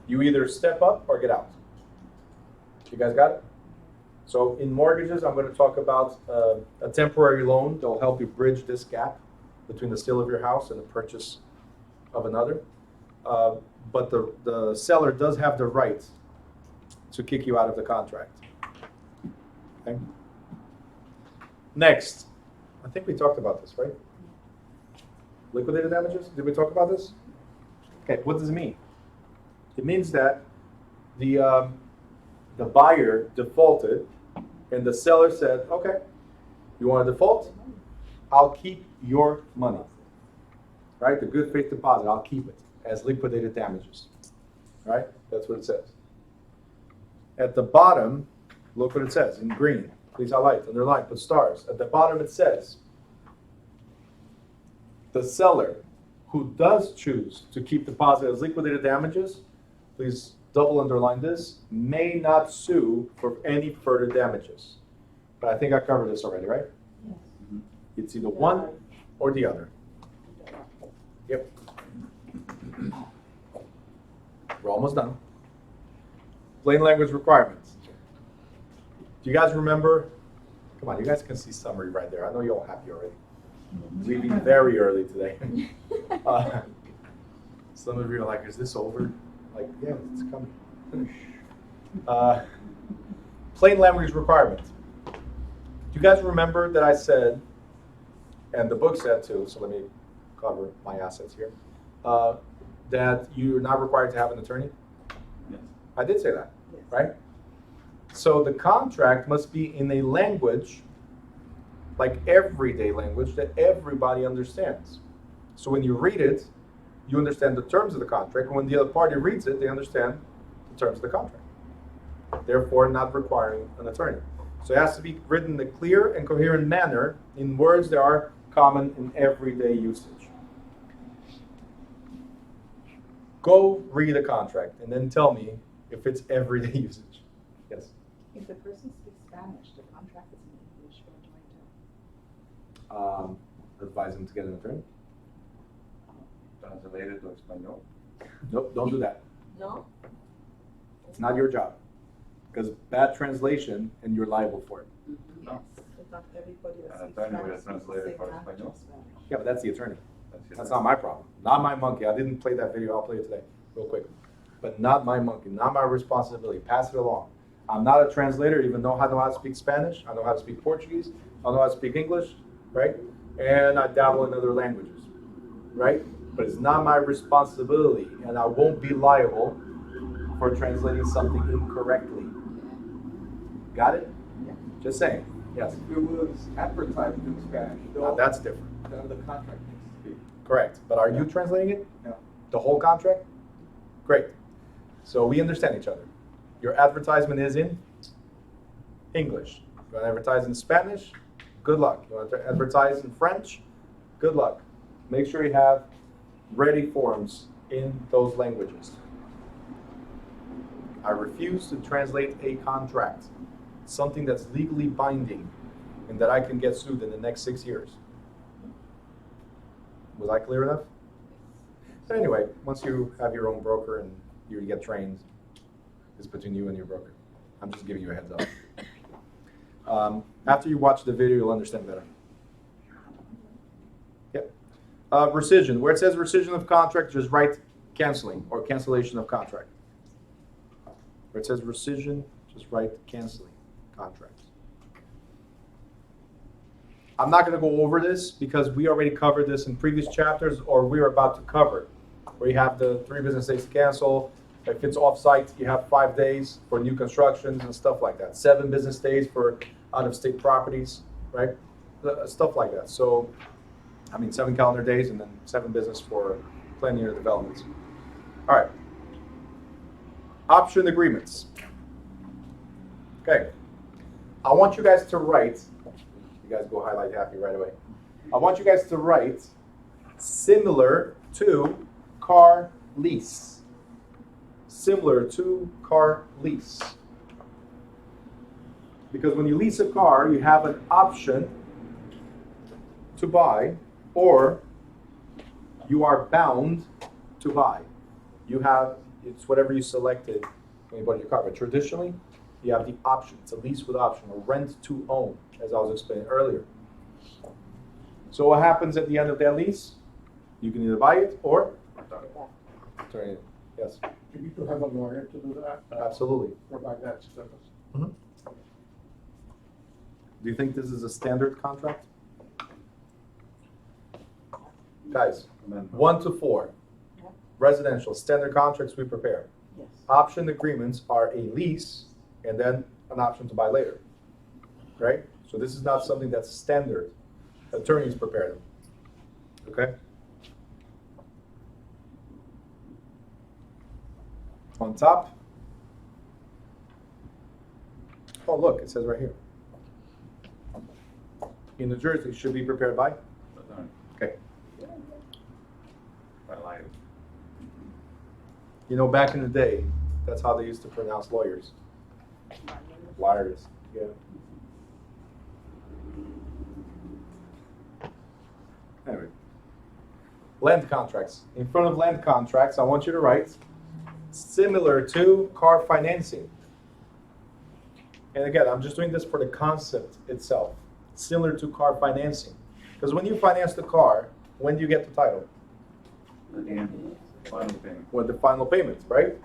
You either step up or get out. You guys got it? So in mortgages, I'm going to talk about a temporary loan that will help you bridge this gap between the sale of your house and the purchase of another. But the seller does have the right to kick you out of the contract. Okay? Next, I think we talked about this, right? Liquidated damages? Did we talk about this? Okay, what does it mean? It means that the buyer defaulted and the seller said, okay, you want to default? I'll keep your money. Right? The good faith deposit, I'll keep it as liquidated damages. Right? That's what it says. At the bottom, look what it says in green. Please highlight, underline, put stars. At the bottom it says, the seller who does choose to keep deposit as liquidated damages, please double underline this, may not sue for any further damages. But I think I covered this already, right? Yes. It's either one or the other. Yep. We're almost done. Plain language requirements. Do you guys remember? Come on, you guys can see summary right there. I know you're all happy already. Leaving very early today. Some of you are like, is this over? Like, yeah, it's coming. Plain language requirements. Do you guys remember that I said, and the book said too, so let me cover my assets here, that you're not required to have an attorney? Yes. I did say that, Yes. right? So the contract must be in a language, like everyday language, that everybody understands. So when you read it, you understand the terms of the contract, and when the other party reads it, they understand the terms of the contract. Therefore, not requiring an attorney. So it has to be written in a clear and coherent manner in words that are common in everyday usage. Go read a contract and then tell me if it's everyday usage. Yes? If the person speaks Spanish, the contract is in English, what do I do? Advise them to get an attorney. Translated to Espanol. Nope, don't do that. No? It's not your job. Because bad translation and you're liable for it. Yes, but not everybody that An speaks attorney will Spanish speaks translate the it for same language Espanol. as Spanish. Yeah, but that's the attorney. That's it. That's not my problem. Not my monkey. I didn't play that video. I'll play it today, real quick. but not my monkey, not my responsibility. Pass it along. I'm not a translator, even though I know how to speak Spanish, I know how to speak Portuguese, I know how to speak English, right? And I dabble in other languages, right? But it's not my responsibility, and I won't be liable for translating something incorrectly. Got it? Just saying. Yes. If it was advertised in Spanish, Now though, that's different. then the contract needs to be. Correct. But are you translating it? No. The whole contract? Great. So we understand each other. Your advertisement is in English. You want to advertise in Spanish? Good luck. You want to advertise in French? Good luck. Make sure you have ready forms in those languages. I refuse to translate a contract, something that's legally binding and that I can get sued in the next 6 years. Was I clear enough? But anyway, once you have your own broker and you get trained, it's between you and your broker. I'm just giving you a heads up. After you watch the video, you'll understand better. Yep. Rescission. Where it says rescission of contract, just write canceling or cancellation of contract. Where it says rescission, just write canceling contracts. I'm not going to go over this because we already covered this in previous chapters, or we're about to cover it, where you have the 3 business days to cancel. If it's off-site, you have 5 days for new constructions and stuff like that. 7 business days for out-of-state properties, right? Stuff like that. So, 7 calendar days and then 7 business for planning your developments. All right. Option agreements. Okay. I want you guys to write, you guys go highlight happy right away. I want you guys to write similar to car lease. Similar to car lease. Because when you lease a car, you have an option to buy, or you are bound to buy. It's whatever you selected when you bought your car. But traditionally, you have the option. It's a lease with option, or rent to own, as I was explaining earlier. So what happens at the end of that lease? You can either buy it or turn it. Yes. You need to have a lawyer to do that. Absolutely. Provide that service. Mm-hmm. Do you think this is a standard contract? Guys, 1 to 4. Residential, standard contracts we prepare. Yes. Option agreements are a lease and then an option to buy later. Right? So this is not something that's standard. Attorneys prepare them. Okay? On top. Oh, look, it says right here. In New Jersey, should be prepared by? Okay. I lied. You know, back in the day, that's how they used to pronounce lawyers. Liars. Yeah. Anyway. Land contracts. In front of land contracts, I want you to write similar to car financing. And again, I'm just doing this for the concept itself. Similar to car financing. Because when you finance the car, when do you get the title? At the end, final payment. With the final payment, right?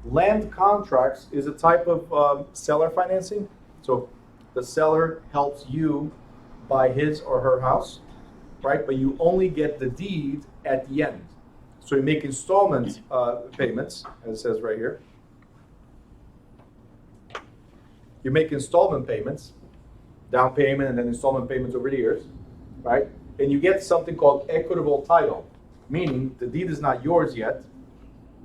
Land contracts is a type of seller financing. So the seller helps you buy his or her house, right? But you only get the deed at the end. So you make installment payments, as it says right here. You make installment payments, down payment and then installment payments over the years, right? And you get something called equitable title, meaning the deed is not yours yet.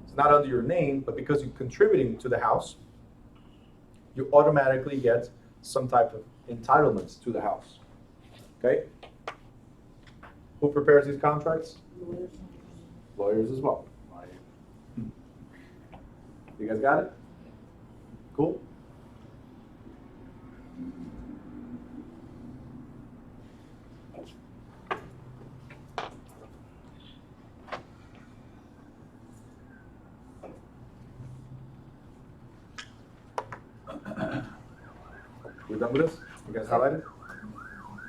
It's not under your name, but because you're contributing to the house, you automatically get some type of entitlements to the house. Okay? Who prepares these contracts? Lawyers as well. You guys got it? Cool? We're done with this? You guys highlighted?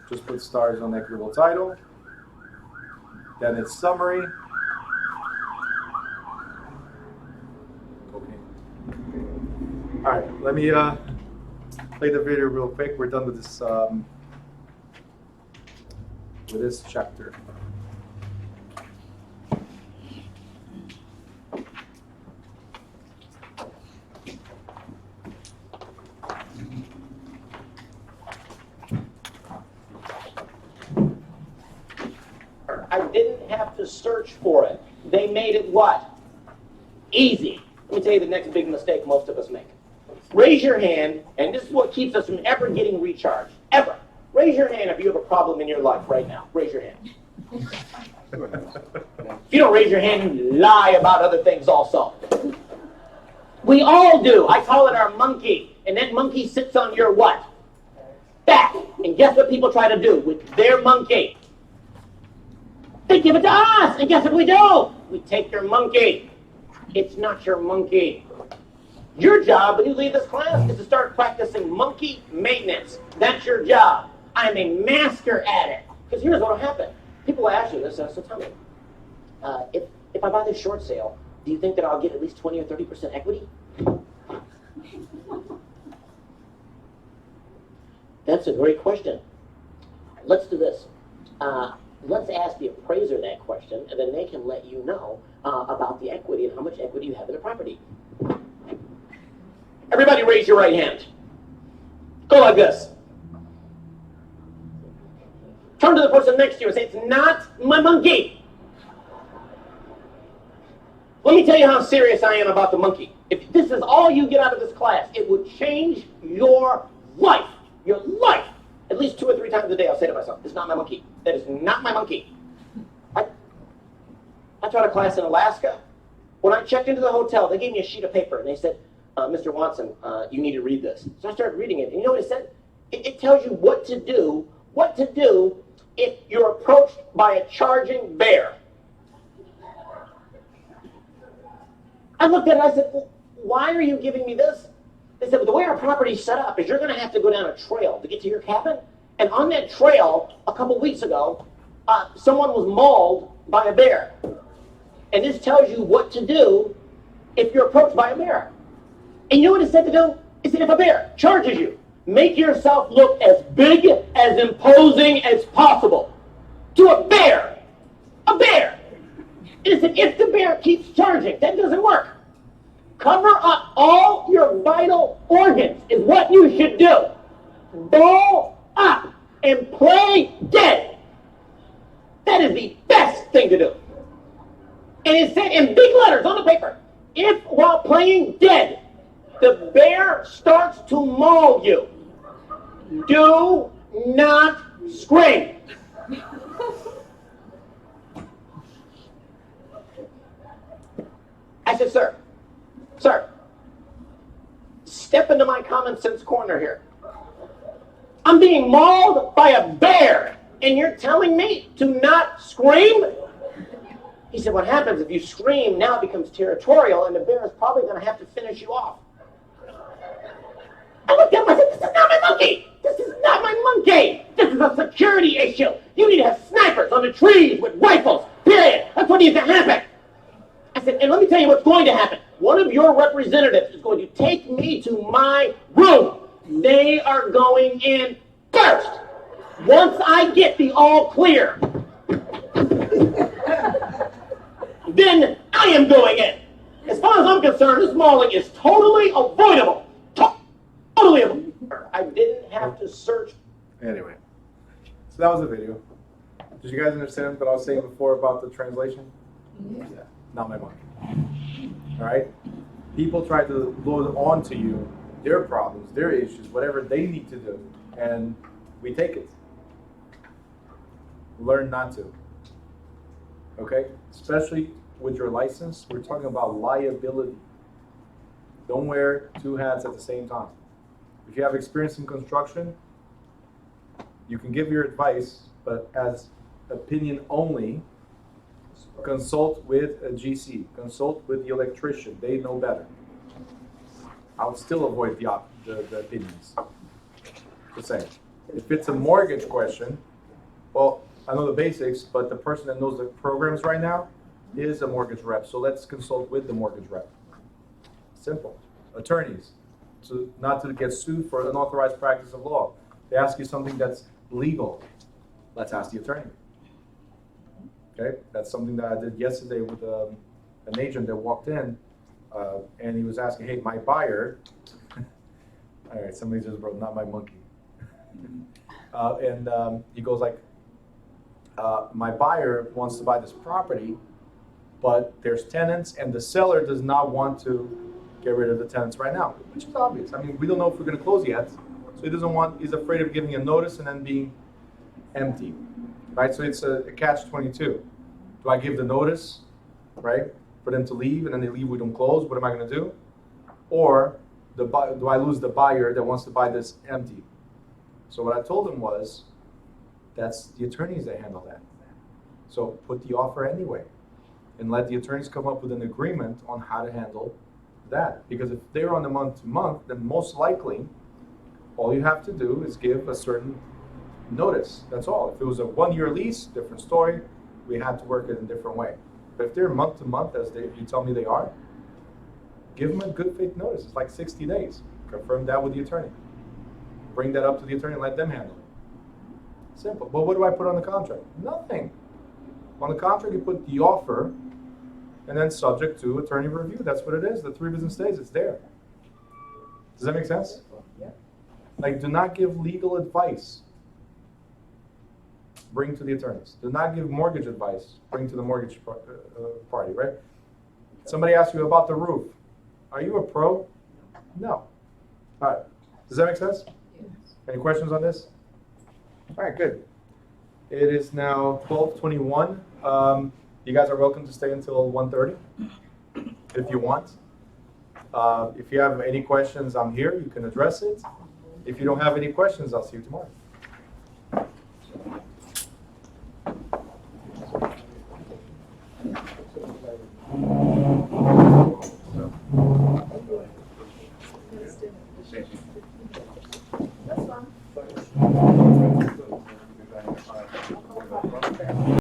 Just put stars on equitable title. Then it's summary. let me play the video real quick. We're done with this chapter. I didn't have to search for it. They made it what? Easy. Let me tell you the next big mistake most of us make. Raise your hand, and this is what keeps us from ever getting recharged. Ever. Raise your hand if you have a problem in your life right now. Raise your hand. If you don't raise your hand, you lie about other things also. We all do. I call it our monkey. And that monkey sits on your what? Back. And guess what people try to do with their monkey? They give it to us. And guess what we do? We take their monkey. It's not your monkey. Your job when you leave this class is to start practicing monkey maintenance. That's your job. I'm a master at it. Because here's what will happen. People will ask you this, so tell me, if I buy this short sale, do you think that I'll get at least 20 or 30% equity? That's a great question. Let's do this. Let's ask the appraiser that question, and then they can let you know about the equity and how much equity you have in the property. Everybody raise your right hand. Go like this. Turn to the person next to you and say, it's not my monkey. Let me tell you how serious I am about the monkey. If this is all you get out of this class, it would change your life. Your life. At least 2 or 3 times a day I'll say to myself, it's not my monkey. That is not my monkey. I taught a class in Alaska. When I checked into the hotel, they gave me a sheet of paper and they said, Mr. Watson, you need to read this. So I started reading it. And you know what it said? It tells you what to do if you're approached by a charging bear. I looked at it and I said, well, why are you giving me this? They said, well, the way our property's set up is you're going to have to go down a trail to get to your cabin. And on that trail, a couple weeks ago, someone was mauled by a bear. And this tells you what to do if you're approached by a bear. And you know what it said to do? It said if a bear charges you, make yourself look as big, as imposing as possible. To a bear. A bear. It said if the bear keeps charging, that doesn't work. Cover up all your vital organs is what you should do. Ball up and play dead. That is the best thing to do. And it said in big letters on the paper, if while playing dead, the bear starts to maul you, do not scream. I said, sir, step into my common sense corner here. I'm being mauled by a bear, and you're telling me to not scream? He said, what happens if you scream, now it becomes territorial, and the bear is probably going to have to finish you off. I looked at him, I said, this is not my monkey! This is not my monkey! This is a security issue! You need to have snipers on the trees with rifles, period! That's what needs to happen! I said, and let me tell you what's going to happen. One of your representatives is going to take me to my room. They are going in first. Once I get the all clear, then I am going in. As far as I'm concerned, this mauling is totally avoidable. Totally avoidable. I didn't have to search. Anyway, so that was the video. Did you guys understand what I was saying before about the translation? Yeah. Not my monkey. All right? People try to load onto you their problems, their issues, whatever they need to do, and we take it. Learn not to. Okay? Especially with your license, we're talking about liability. Don't wear 2 hats at the same time. If you have experience in construction, you can give your advice, but as opinion only. Consult with a GC. Consult with the electrician. They know better. I would still avoid the opinions. Just saying. If it's a mortgage question, well, I know the basics, but the person that knows the programs right now is a mortgage rep. So let's consult with the mortgage rep. Simple. Attorneys. not to get sued for unauthorized practice of law. They ask you something that's legal. Let's ask the attorney. Okay, that's something that I did yesterday with an agent that walked in, and he was asking, "Hey, my buyer." All right, somebody just wrote, "Not my monkey." He goes like, "My buyer wants to buy this property, but there's tenants, and the seller does not want to get rid of the tenants right now," which is obvious. I mean, we don't know if we're going to close yet, so he's afraid of giving a notice and then being empty, right? So it's a catch-22. Do I give the notice, right, for them to leave, and then they leave, we don't close? What am I going to do? Or do I lose the buyer that wants to buy this empty? So what I told him was, that's the attorneys that handle that. So put the offer anyway, and let the attorneys come up with an agreement on how to handle that. Because if they're on the month-to-month, then most likely, all you have to do is give a certain notice. That's all. If it was a 1-year lease, different story. We had to work it in a different way. But if they're month-to-month, as you tell me they are, give them a good faith notice. It's like 60 days. Confirm that with the attorney. Bring that up to the attorney and let them handle it. Simple. But what do I put on the contract? Nothing. On the contract, you put the offer, and then subject to attorney review. That's what it is. The 3 business days, it's there. Does that make sense? Yeah. Like, do not give legal advice. Bring to the attorneys. Do not give mortgage advice. Bring to the mortgage party, right? Somebody asks you about the roof. Are you a pro? No. All right. Does that make sense? Any questions on this? All right, good. It is now 12:21. You guys are welcome to stay until 1:30 if you want. If you have any questions, I'm here. You can address it. If you don't have any questions, I'll see you tomorrow.